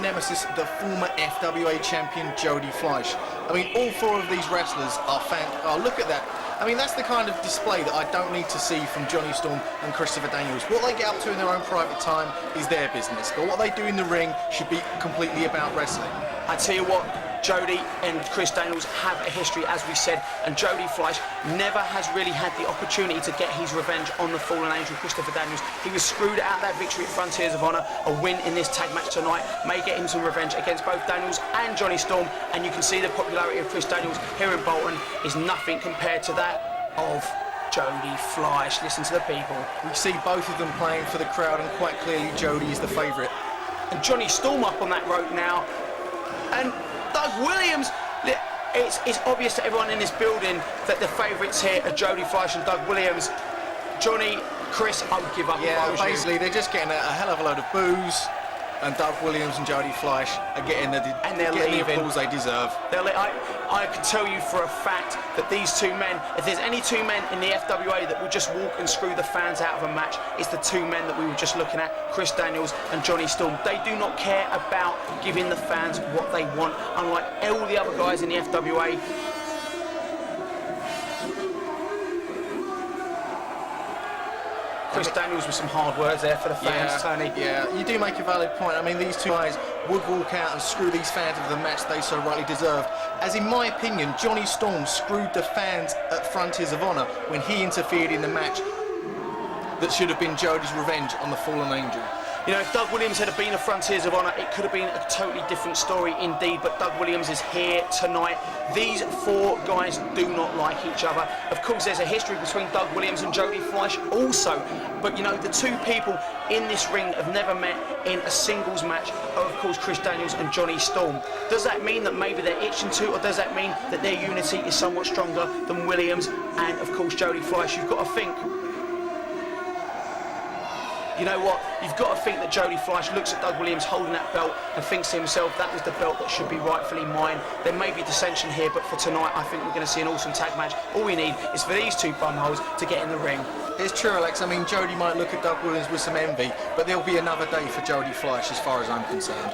nemesis, the former FWA champion Jody Fleisch. I mean, all four of these wrestlers are look at that. I mean, that's the kind of display that I don't need to see from Johnny Storm and Christopher Daniels. What they get up to in their own private time is their business, but what they do in the ring should be completely about wrestling. I tell you what, Jody and Chris Daniels have a history, as we said, and Jody Fleisch never has really had the opportunity to get his revenge on the fallen angel Christopher Daniels. He was screwed out of that victory at Frontiers of Honor. A win in this tag match tonight may get him some revenge against both Daniels and Johnny Storm, and you can see the popularity of Chris Daniels here in Bolton is nothing compared to that of Jody Fleisch. Listen to the people. We see both of them playing for the crowd, and quite clearly Jody is the favourite. And Johnny Storm up on that rope now, and Doug Williams. It's obvious to everyone in this building that the favourites here are Jody Fleisch and Doug Williams. Johnny, Chris, I would give up. Yeah, basically they're just getting a hell of a load of boos, and Doug Williams and Jody Fleisch are getting the applause they deserve. I can tell you for a fact that these two men, if there's any two men in the FWA that will just walk and screw the fans out of a match, it's the two men that we were just looking at, Chris Daniels and Johnny Storm. They do not care about giving the fans what they want, unlike all the other guys in the FWA. Chris Daniels with some hard words there for the fans, Tony. Yeah, you do make a valid point. I mean, these two guys would walk out and screw these fans into the match they so rightly deserved. As in my opinion, Johnny Storm screwed the fans at Frontiers of Honor when he interfered in the match that should have been Jody's revenge on the fallen angel. You know, if Doug Williams had been a Frontiers of Honor, it could have been a totally different story indeed, but Doug Williams is here tonight. These four guys do not like each other. Of course, there's a history between Doug Williams and Jody Fleisch also, but you know, the two people in this ring have never met in a singles match are, of course, Chris Daniels and Johnny Storm. Does that mean that maybe they're itching to, or does that mean that their unity is somewhat stronger than Williams and, of course, Jody Fleisch? You've got to think. You know what? You've got to think that Jody Fleisch looks at Doug Williams holding that belt and thinks to himself, that was the belt that should be rightfully mine. There may be dissension here, but for tonight, I think we're going to see an awesome tag match. All we need is for these two bumholes to get in the ring. It's true, Alex. I mean, Jody might look at Doug Williams with some envy, but there'll be another day for Jody Fleisch as far as I'm concerned.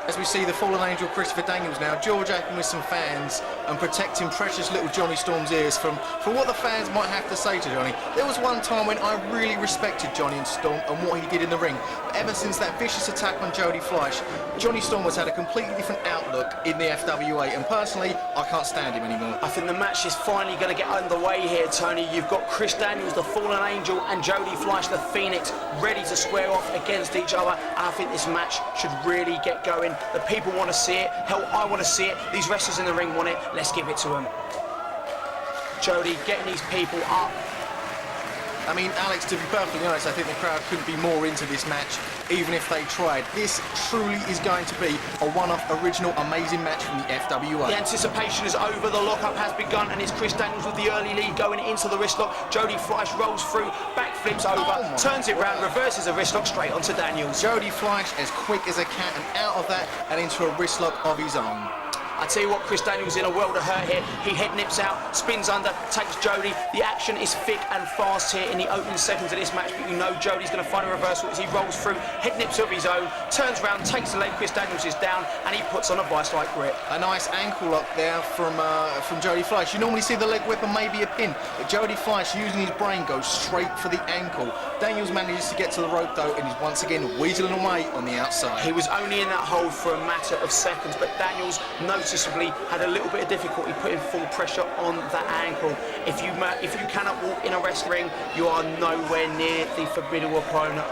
As we see the fallen angel Christopher Daniels now jaw-jacking with some fans and protecting precious little Johnny Storm's ears from what the fans might have to say to Johnny. There was one time when I really respected Johnny and Storm and what he did in the ring. But ever since that vicious attack on Jody Fleisch, Johnny Storm has had a completely different outlook in the FWA, and personally, I can't stand him anymore. I think the match is finally going to get underway here, Tony. You've got Chris Daniels, the fallen angel, and Jody Fleisch, the Phoenix, ready to square off against each other, and I think this match should really get going. The people want to see it. Hell, I want to see it. These wrestlers in the ring want it. Let's give it to them. Jody getting these people up. I mean, Alex, to be perfectly honest, I think the crowd couldn't be more into this match, even if they tried. This truly is going to be a one-off, original, amazing match from the FWA. The anticipation is over, the lockup has begun, and it's Chris Daniels with the early lead going into the wrist lock. Jody Fleisch rolls through, backflips over, turns it round, reverses a wrist lock straight onto Daniels. Jody Fleisch as quick as a cat and out of that and into a wrist lock of his own. I tell you what, Chris Daniels in a world of hurt here. He head nips out, spins under, takes Jody. The action is thick and fast here in the opening seconds of this match, but you know Jody's going to find a reversal as he rolls through, head nips of his own, turns around, takes the leg. Chris Daniels is down, and he puts on a vice-like grip. A nice ankle lock there from Jody Fleisch. You normally see the leg whip and maybe a pin, but Jody Fleisch, using his brain, goes straight for the ankle. Daniels manages to get to the rope though, and is once again weaseling away on the outside. He was only in that hold for a matter of seconds, but Daniels noticeably had a little bit of difficulty putting full pressure on that ankle. If you cannot walk in a wrestling ring, you are nowhere near the formidable opponent.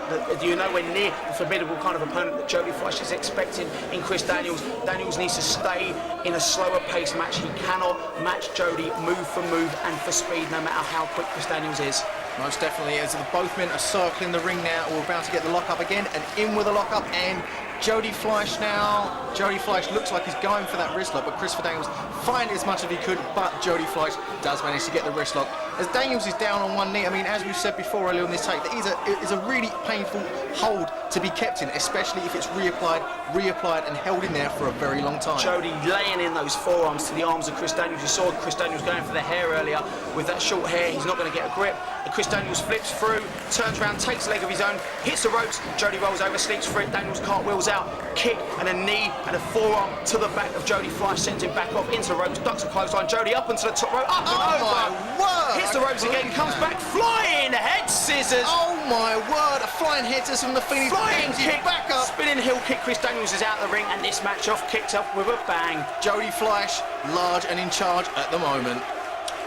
You're nowhere near the formidable kind of opponent that Jody Fleisch is expecting in Chris Daniels. Daniels needs to stay in a slower pace match. He cannot match Jody move for move and for speed, no matter how quick Chris Daniels is. Most definitely, as both men are circling the ring now. We're about to get the lock-up again, and in with a lock-up, and Jody Fleisch now. Jody Fleisch looks like he's going for that wrist lock, but Christopher Daniels find as much as he could, but Jody Fleisch does manage to get the wrist lock. As Daniels is down on one knee, I mean, as we've said before earlier on this tape, that is a really painful hold to be kept in, especially if it's reapplied and held in there for a very long time. Jody laying in those forearms to the arms of Chris Daniels. You saw Chris Daniels going for the hair earlier. With that short hair, he's not going to get a grip. And Chris Daniels flips through, turns around, takes a leg of his own, hits the ropes. Jody rolls over, sleeps for it. Daniels cartwheels out, kick and a knee and a forearm to the back of Jody Fleisch, sends him back off into the ropes, ducks a clothesline. Jody up onto the top rope, up and over. My word! hits the ropes again, comes back, flying head scissors. Oh my word, a flying head scissors from the Phoenix. Flying kick, back up. Spinning heel kick, Chris Daniels is out of the ring, and this match off kicked off with a bang. Jody Fleisch, large and in charge at the moment.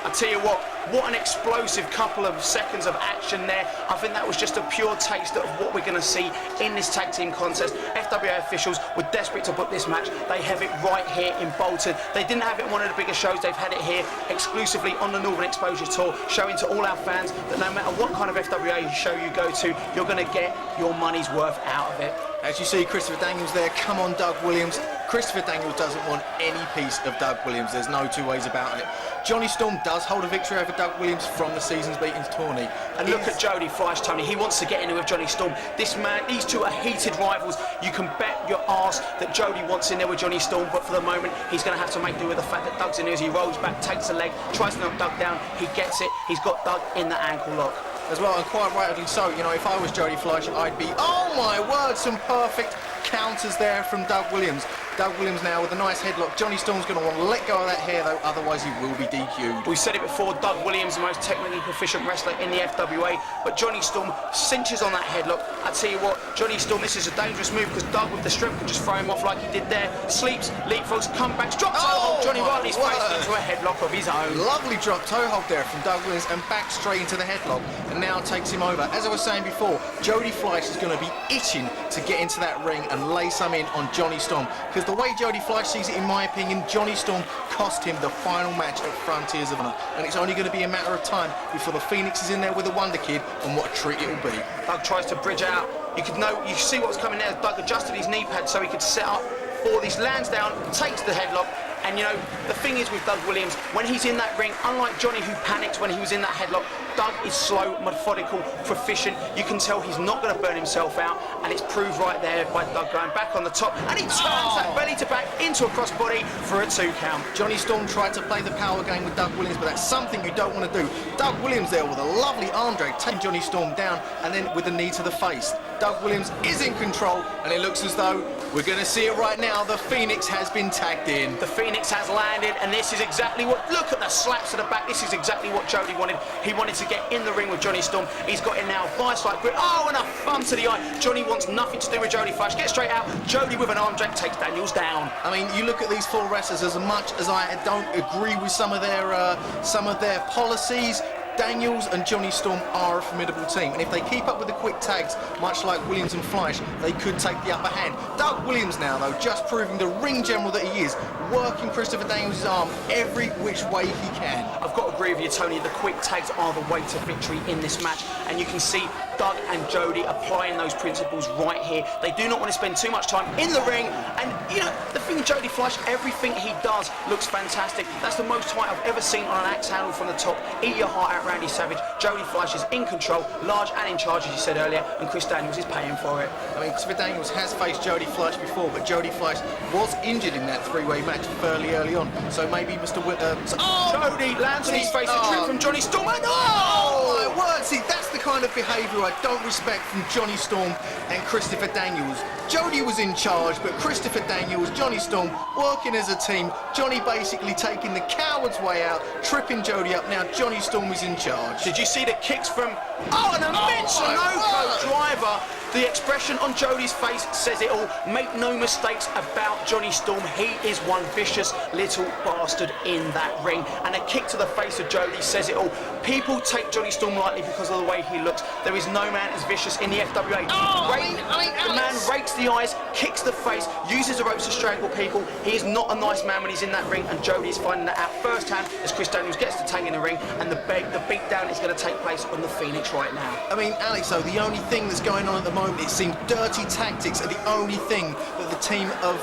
I tell you what an explosive couple of seconds of action there. I think that was just a pure taste of what we're going to see in this tag team contest. FWA officials were desperate to book this match. They have it right here in Bolton. They didn't have it in one of the bigger shows. They've had it here exclusively on the Northern Exposure Tour, showing to all our fans that no matter what kind of FWA show you go to, you're going to get your money's worth out of it. As you see Christopher Daniels there, come on Doug Williams. Christopher Daniels doesn't want any piece of Doug Williams. There's no two ways about it. Johnny Storm does hold a victory over Doug Williams from the season's beatings tourney. And look at Jody Fleisch, Tony. He wants to get in there with Johnny Storm. This man, these two are heated rivals. You can bet your arse that Jody wants in there with Johnny Storm, but for the moment, he's going to have to make do with the fact that Doug's in there as he rolls back, takes a leg, tries to knock Doug down. He gets it. He's got Doug in the ankle lock. As well, and quite rightly so. You know, if I was Jody Fleisch, I'd be, oh my word, some perfect counters there from Doug Williams. Doug Williams now with a nice headlock. Johnny Storm's going to want to let go of that hair though, otherwise he will be DQ'd. We said it before, Doug Williams, the most technically proficient wrestler in the FWA, but Johnny Storm cinches on that headlock. I tell you what, Johnny Storm, this is a dangerous move because Doug with the strength can just throw him off like he did there. Sleeps, leapfrogs, comebacks, drop toe hold, Johnny right in his face into a headlock of his own. Lovely drop toe hold there from Doug Williams and back straight into the headlock, and now takes him over. As I was saying before, Jody Fleisch is going to be itching to get into that ring and lay some in on Johnny Storm, because the way Jody Fleisch sees it, in my opinion, Johnny Storm cost him the final match at Frontiers of Honor, and it's only going to be a matter of time before the Phoenix is in there with the Wonder Kid, and what a treat it will be. Doug tries to bridge out. You see what was coming there. Doug adjusted his knee pad so he could set up for this, lands down, takes the headlock. And you know, the thing is with Doug Williams, when he's in that ring, unlike Johnny who panicked when he was in that headlock, Doug is slow, methodical, proficient. You can tell he's not going to burn himself out, and it's proved right there by Doug going back on the top, and he turns that belly to back into a crossbody for a 2 count. Johnny Storm tried to play the power game with Doug Williams, but that's something you don't want to do. Doug Williams there with a lovely arm drag, taking Johnny Storm down, and then with a knee to the face. Doug Williams is in control, and it looks as though we're going to see it right now. The Phoenix has been tagged in. The Phoenix has landed, and this is exactly what, look at the slaps to the back. This is exactly what Jody wanted. He wanted to get in the ring with Johnny Storm. He's got it now, vice-like grip. Oh, and a thumb to the eye. Johnny wants nothing to do with Jody Fleisch. Get straight out. Jody with an arm drag takes Daniels down. I mean, you look at these 4 wrestlers, as much as I don't agree with some of their policies, Daniels and Johnny Storm are a formidable team, and if they keep up with the quick tags, much like Williams and Fleisch, they could take the upper hand. Doug Williams now, though, just proving the ring general that he is, working Christopher Daniels' arm every which way he can. I've got to agree with you, Tony. The quick tags are the way to victory in this match, and you can see Doug and Jody applying those principles right here. They do not want to spend too much time in the ring, and you know, the thing with Jody Fleisch, everything he does looks fantastic. That's the most height I've ever seen on an axe handle from the top. Eat your heart out, Randy Savage. Jody Fleisch is in control, large and in charge, as you said earlier, and Chris Daniels is paying for it. I mean, Christopher Daniels has faced Jody Fleisch before, but Jody Fleisch was injured in that 3-way match fairly early on, so maybe Mr. Jody lands on his face, a trip from Johnny Storm, and oh my word! See, that's the kind of behaviour I don't respect from Johnny Storm and Christopher Daniels. Jody was in charge, but Christopher Daniels, Johnny Storm, working as a team. Johnny basically taking the coward's way out, tripping Jody up. Now Johnny Storm is in charge. Did you see the kicks from... Oh, and a Michinoku driver. The expression on Jody's face says it all. Make no mistakes about Johnny Storm. He is one vicious little bastard in that ring. And a kick to the face of Jody says it all. People take Johnny Storm lightly because of the way he looks. There is no man as vicious in the FWA. The man rakes the eyes, kicks the face, uses the ropes to strangle people. He is not a nice man when he's in that ring, and Jody is finding that out firsthand as Chris Daniels gets the tag in the ring, and the beatdown is going to take place on the Phoenix right now. I mean, Alex, though, the only thing that's going on at the moment, it seems dirty tactics are the only thing that the team of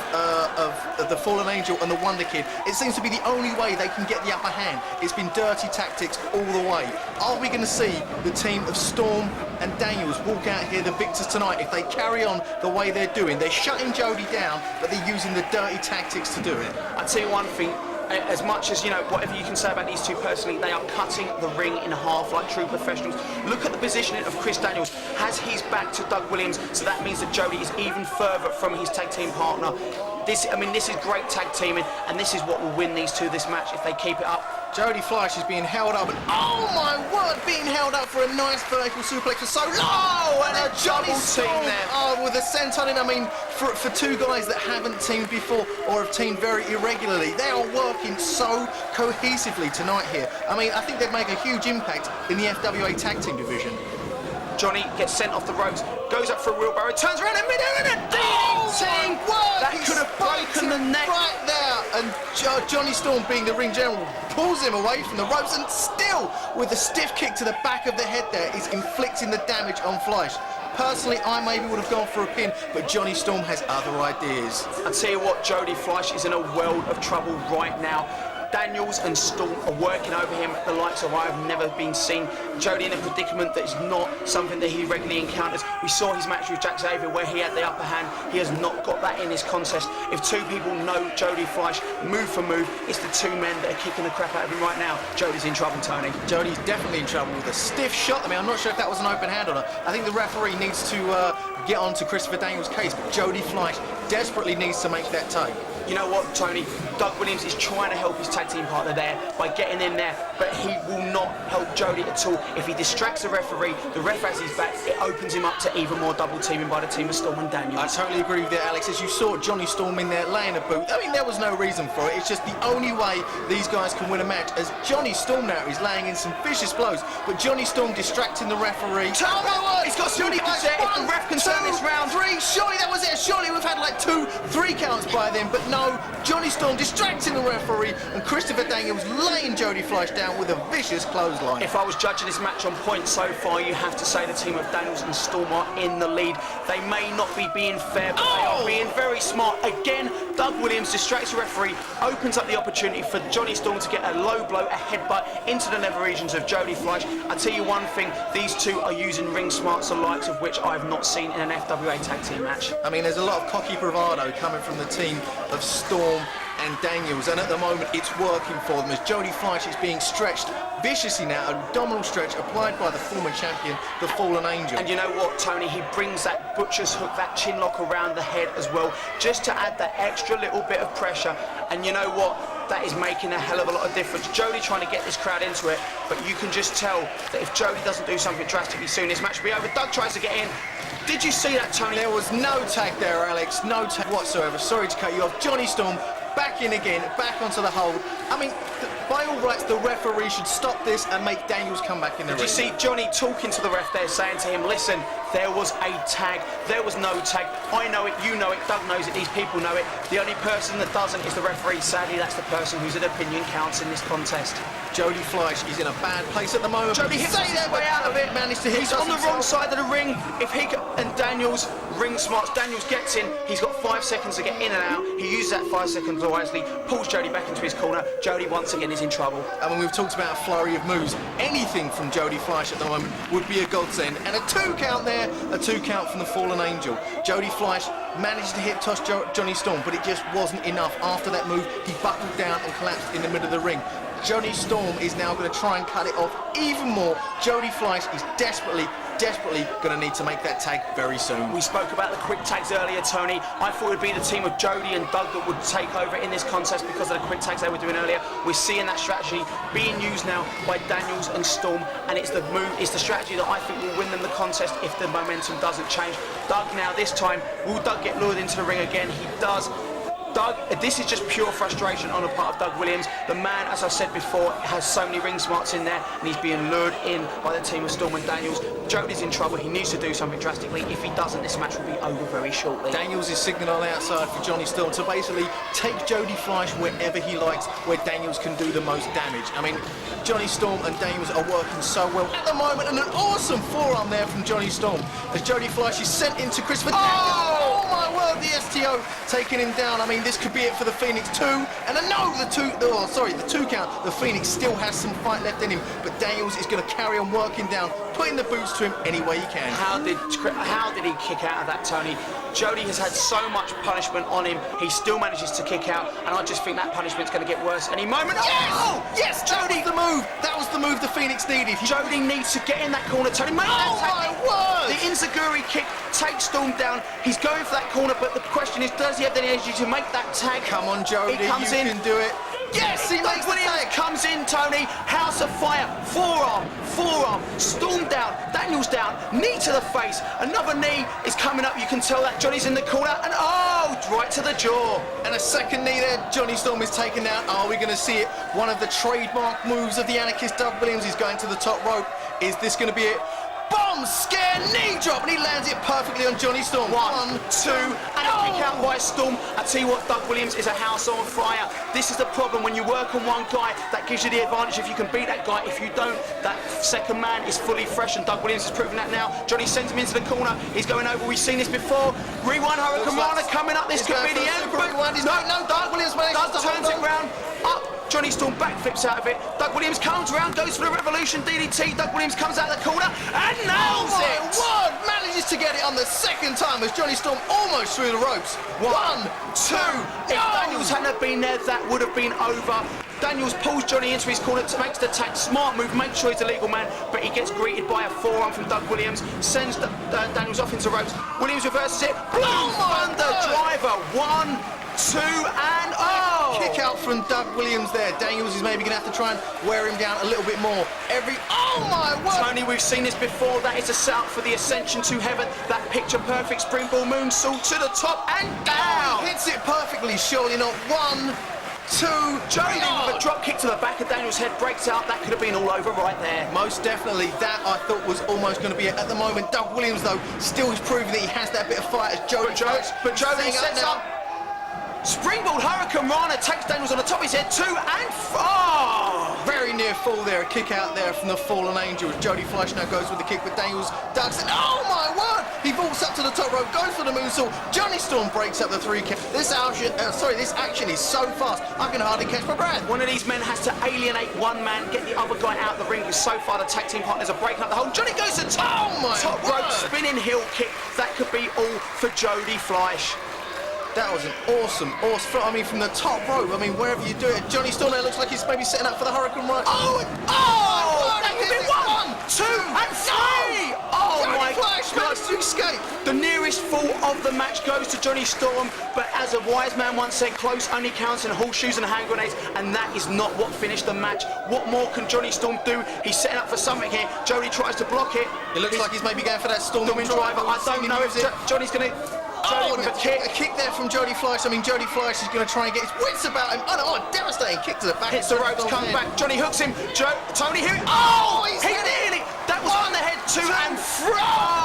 the Fallen Angel and the Wonder Kid, it seems to be the only way they can get the upper hand. It's been dirty tactics all the way. Are we going to see the team of Storm and Daniels walk out here the victors tonight if they carry on the way they're doing? They're shutting Jody down, but they're using the dirty tactics to do it. I'll tell you one thing. As much as, you know, whatever you can say about these two personally, they are cutting the ring in half like true professionals. Look at the positioning of Chris Daniels. Has his back to Doug Williams, so that means that Jody is even further from his tag team partner. This is great tag teaming, and this is what will win these two this match if they keep it up. Jody Fleisch is being held up, and oh my word, being held up for a nice vertical suplex for so long. And a Johnny team there. Oh, with a senton in. I mean, for two guys that haven't teamed before or have teamed very irregularly, they are working so cohesively tonight here. I mean, I think they'd make a huge impact in the FWA tag team division. Johnny gets sent off the ropes, goes up for a wheelbarrow, turns around in midair and a DDT! That could have broken the neck. Right there, and Johnny Storm, being the ring general, pulls him away from the ropes, and still, with a stiff kick to the back of the head there, is inflicting the damage on Fleisch. Personally, I maybe would have gone for a pin, but Johnny Storm has other ideas. I tell you what, Jody Fleisch is in a world of trouble right now. Daniels and Storm are working over him at the likes of I've never been seen. Jody in a predicament that is not something that he regularly encounters. We saw his match with Xavier where he had the upper hand. He has not got that in this contest. If two people know Jody Fleisch move for move, it's the two men that are kicking the crap out of him right now. Jody's in trouble, Tony. Jody's definitely in trouble with a stiff shot. I mean, I'm not sure if that was an open hand or not. I think the referee needs to get on to Christopher Daniels' case, but Jody Fleisch desperately needs to make that tag. You know what, Tony? Doug Williams is trying to help his tag team partner there by getting in there, but he will not help Jody at all. If he distracts the referee has his back, it opens him up to even more double teaming by the team of Storm and Daniels. I totally agree with you, Alex. As you saw Johnny Storm in there laying a boot, I mean, there was no reason for it. It's just the only way these guys can win a match, as Johnny Storm now is laying in some vicious blows, but Johnny Storm distracting the referee. Oh my word, he's got Johnny there. If the ref can turn this round. 3, surely that was it. Surely we've had like 2, 3 counts by then, but no, Johnny Storm distracting the referee, and Christopher Daniels laying Jody Fleisch down with a vicious clothesline. If I was judging this match on points so far, you have to say the team of Daniels and Storm are in the lead. They may not be being fair, but they are being very smart. Again, Doug Williams distracts the referee, opens up the opportunity for Johnny Storm to get a low blow, a headbutt into the nether regions of Jody Fleisch. I tell you one thing, these two are using ring smarts, the likes of which I've not seen in an FWA tag team match. I mean, there's a lot of cocky bravado coming from the team of Storm and Daniels, and at the moment it's working for them as Jody Fleisch is being stretched viciously now, an abdominal stretch applied by the former champion, the Fallen Angel. And you know what, Tony, he brings that butcher's hook, that chin lock around the head as well, just to add that extra little bit of pressure. And you know what, that is making a hell of a lot of difference. Jody trying to get this crowd into it, but you can just tell that if Jody doesn't do something drastically soon, this match will be over. Doug tries to get in. Did you see that, Tony? There was no tag there, Alex, no tag whatsoever. Sorry to cut you off. Johnny Storm back in again, back onto the hold. I mean, by all rights, the referee should stop this and make Daniels come back in the ring. Did you see Johnny talking to the ref there, saying to him, listen, there was a tag, there was no tag. I know it, you know it, Doug knows it, these people know it. The only person that doesn't is the referee. Sadly, that's the person whose opinion counts in this contest. Jody Fleisch is in a bad place at the moment. Jody hits his way out of it. Managed to hit. He's on the wrong side of the ring. If he and Daniels ring smarts, Daniels gets in. He's got 5 seconds to get in and out. He uses that 5 seconds wisely, pulls Jody back into his corner. Jody once again is in trouble. I mean, we've talked about a flurry of moves. Anything from Jody Fleisch at the moment would be a godsend. And a 2 count there, a 2 count from the Fallen Angel. Jody Fleisch managed to hip toss Johnny Storm, but it just wasn't enough. After that move, he buckled down and collapsed in the middle of the ring. Johnny Storm is now going to try and cut it off even more. Jody Fleisch is desperately going to need to make that tag very soon. We spoke about the quick tags earlier, Tony. I thought it would be the team of Jody and Doug that would take over in this contest because of the quick tags they were doing earlier. We're seeing that strategy being used now by Daniels and Storm, and it's the move, it's the strategy that I think will win them the contest if the momentum doesn't change. Doug now, this time, will Doug get lured into the ring again? He does. Doug, this is just pure frustration on the part of Doug Williams. The man, as I said before, has so many ring smarts in there, and he's being lured in by the team of Storm and Daniels. Jody's in trouble. He needs to do something drastically. If he doesn't, this match will be over very shortly. Daniels is signaling on the outside for Johnny Storm to basically take Jody Fleisch wherever he likes, where Daniels can do the most damage. I mean, Johnny Storm and Daniels are working so well at the moment, and an awesome forearm there from Johnny Storm as Jody Fleisch is sent into Christopher Daniels. Oh my word, the STO taking him down. I mean, this could be it for the Phoenix 2, and I know the 2 count. The Phoenix still has some fight left in him, but Daniels is going to carry on working down, putting the boots to him any way he can. How did he kick out of that, Tony? Jody has had so much punishment on him, he still manages to kick out, and I just think that punishment's going to get worse any moment. Yes! Yes, Jody! The move! That was the move the Phoenix needed. Jody needs to get in that corner, Tony. Make that my word! The Inzaguri kick takes Storm down. He's going for that corner, but the question is, does he have the energy to make that tag? Come on, Jody, he comes you in. can do it. Yes, he makes the Williams tag. comes in, Tony. House of Fire. Forearm. Storm down. Daniels down. Knee to the face. Another knee is coming up. You can tell that Johnny's in the corner. And right to the jaw. And a second knee there. Johnny Storm is taken down. Are we going to see it? One of the trademark moves of the anarchist, Doug Williams. He's going to the top rope. Is this going to be it? Bomb scare knee drop, and he lands it perfectly on Johnny Storm. One, two, and a kick out by Storm. I tell you what, Doug Williams is a house on fire. This is the problem when you work on one guy. That gives you the advantage if you can beat that guy. If you don't, that second man is fully fresh, and Doug Williams has proven that now. Johnny sends him into the corner. He's going over. We've seen this before. Rewind Hurricane Rana coming up. This could be the end. No, Doug Williams Doug turns it round. Up. Johnny Storm backflips out of it. Doug Williams comes around, goes for the Revolution DDT. Doug Williams comes out of the corner and nails it. Word manages to get it on the second time as Johnny Storm almost through the ropes. One, two. If Daniels hadn't been there, that would have been over. Daniels pulls Johnny into his corner to make the tag. Smart move, make sure he's a legal man, but he gets greeted by a forearm from Doug Williams, sends Daniels off into ropes. Williams reverses it. Blue Thunder driver. One, two, and kick out from Doug Williams there. Daniels is maybe going to have to try and wear him down a little bit more. Oh my word! Tony, we've seen this before. That is a setup for the ascension to heaven. That picture-perfect springboard moonsault to the top and down. He hits it perfectly, surely not. One, two. Jody with a drop kick to the back of Daniels' head, breaks out. That could have been all over right there. Most definitely. That I thought was almost going to be it. At the moment, Doug Williams though still is proving that he has that bit of fight as Jody. But Jody sets up. Springboard Hurricane Rana takes Daniels on the top of his head, two and very near fall there, a kick out there from the fallen angel. Jody Fleisch now goes with the kick with Daniels. Doug's, oh my word! He vaults up to the top rope, goes for the moonsault. Johnny Storm breaks up the 3 count. This action is so fast, I can hardly catch my breath. One of these men has to alienate one man, get the other guy out of the ring, because so far the tag team partners are breaking up the hole. Johnny goes to top rope, spinning heel kick. That could be all for Jody Fleisch. That was an awesome, I mean, from the top rope, I mean, wherever you do it. Johnny Storm there looks like he's maybe setting up for the Hurricane Rana. That could be 1, 2, and 3! My Fleisch managed to escape. The nearest fall of the match goes to Johnny Storm, but as a wise man once said, close only counts in horseshoes and hand grenades, and that is not what finished the match. What more can Johnny Storm do? He's setting up for something here. Jody tries to block it. It looks like he's maybe going for that Storming driver. I don't know if Johnny's going to... with a kick there from Jody Fleisch. I mean, Jody Fleisch is going to try and get his wits about him. A devastating kick to the back. Hits the ropes, comes back. Johnny hooks him. Tony here. He's he nearly. That was on the head. 2 and 3.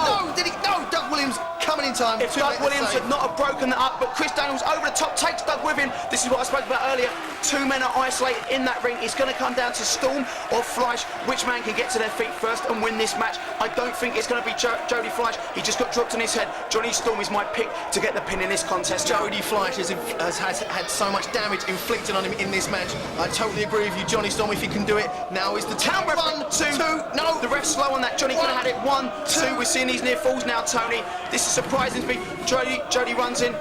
No, did he? No, Doug Williams coming in time. If Doug Williams had not have broken that up, but Chris Daniels over the top takes Doug with him. This is what I spoke about earlier. 2 men are isolated in that ring. It's going to come down to Storm or Fleisch. Which man can get to their feet first and win this match? I don't think it's going to be Jody Fleisch. He just got dropped on his head. Johnny Storm is my pick to get the pin in this contest. Jody Fleisch has had so much damage inflicted on him in this match. I totally agree with you, Johnny Storm. If he can do it, now is the time. 1, 2. No, the ref's slow on that. Johnny could have had it. 1, 2. We're seeing these near falls now, Tony. This is surprising to me. Jody runs in.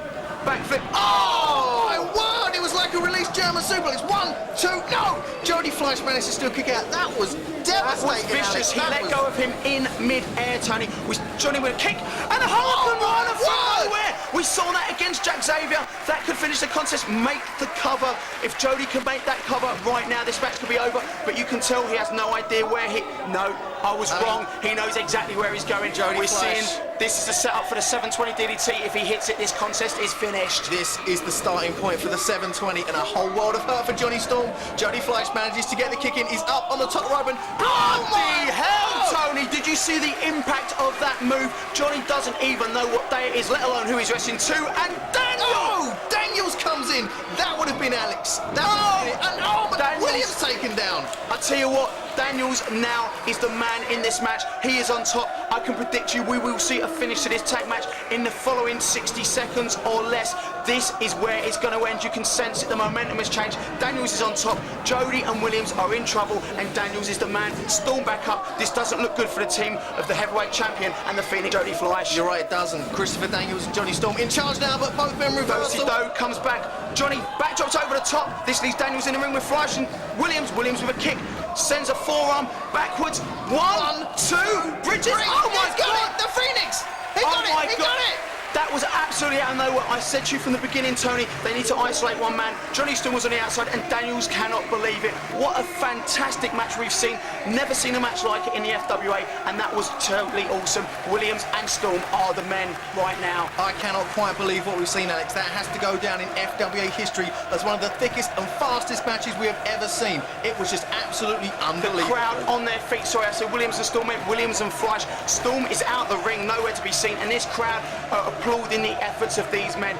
Backflip. My word! It was like a released German suplex. 1, 2. No! Jody Fleisch managed to still kick out. That was devastating. That was vicious. He let go of him in mid-air, Tony. Johnny with a kick and a Hurricane Rana from nowhere. We saw that against Xavier. That could finish the contest. Make the cover. If Jody can make that cover right now, this match could be over. But you can tell he has no idea where he. No, I was wrong. He knows exactly where he's going. We're seeing this is a setup for the 720 DDT. If he hits it, this contest is finished. This is the starting point for the 720 and a whole world of hurt for Johnny Storm. Jody Fleisch manages to get the kick in. He's up on the top rope and bloody hell, Tony! Did you see the impact of that move? Johnny doesn't even know what day it is, let alone who he's wrestling to. And Daniels comes in. That would have been Alex. But Williams taken down. I tell you what, Daniels now is the man in this match. He is on top. I can predict you we will see a finish to this tag match in the following 60 seconds or less. This is where it's going to end. You can sense it. The momentum has changed. Daniels is on top. Jody and Williams are in trouble, and Daniels is the man. Storm back up. This doesn't look good for the team of the heavyweight champion and the Phoenix Jody Fleisch. You're right, it doesn't. Christopher Daniels and Johnny Storm in charge now, but both men reversal. Comes back. Johnny backdrops over the top. This leaves Daniels in the ring with Fleisch and Williams. Williams with a kick. Sends a forearm backwards. 1, 2. Bridges. Oh my God! The Phoenix. He got it. That was absolutely out of nowhere. I said to you from the beginning, Tony, they need to isolate one man. Jonny Storm was on the outside, and Daniels cannot believe it. What a fantastic match we've seen. Never seen a match like it in the FWA, and that was totally awesome. Williams and Storm are the men right now. I cannot quite believe what we've seen, Alex. That has to go down in FWA history as one of the thickest and fastest matches we have ever seen. It was just absolutely unbelievable. The crowd on their feet. Sorry, I said Williams and Storm, meant Williams and Fleisch. Storm is out the ring, nowhere to be seen, and this crowd are applauding the efforts of these men.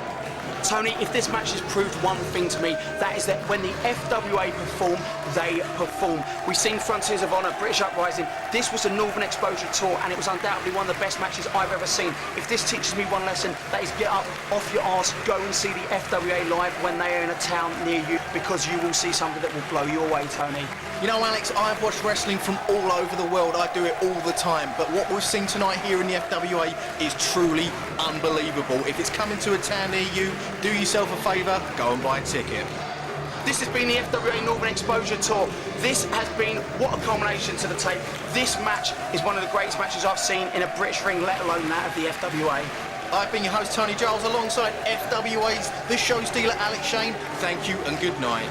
Tony, if this match has proved one thing to me, that is that when the FWA perform, they perform. We've seen Frontiers of Honor, British Uprising. This was a Northern Exposure tour, and it was undoubtedly one of the best matches I've ever seen. If this teaches me one lesson, that is get up off your arse, go and see the FWA live when they are in a town near you, because you will see something that will blow you away, Tony. You know, Alex, I've watched wrestling from all over the world. I do it all the time. But what we've seen tonight here in the FWA is truly unbelievable. If it's coming to a town near you, do yourself a favour, go and buy a ticket. This has been the FWA Northern Exposure Tour. This has been, what a culmination to the tape. This match is one of the greatest matches I've seen in a British ring, let alone that of the FWA. I've been your host, Tony Giles, alongside FWA's The Show Stealer, Alex Shane. Thank you and good night.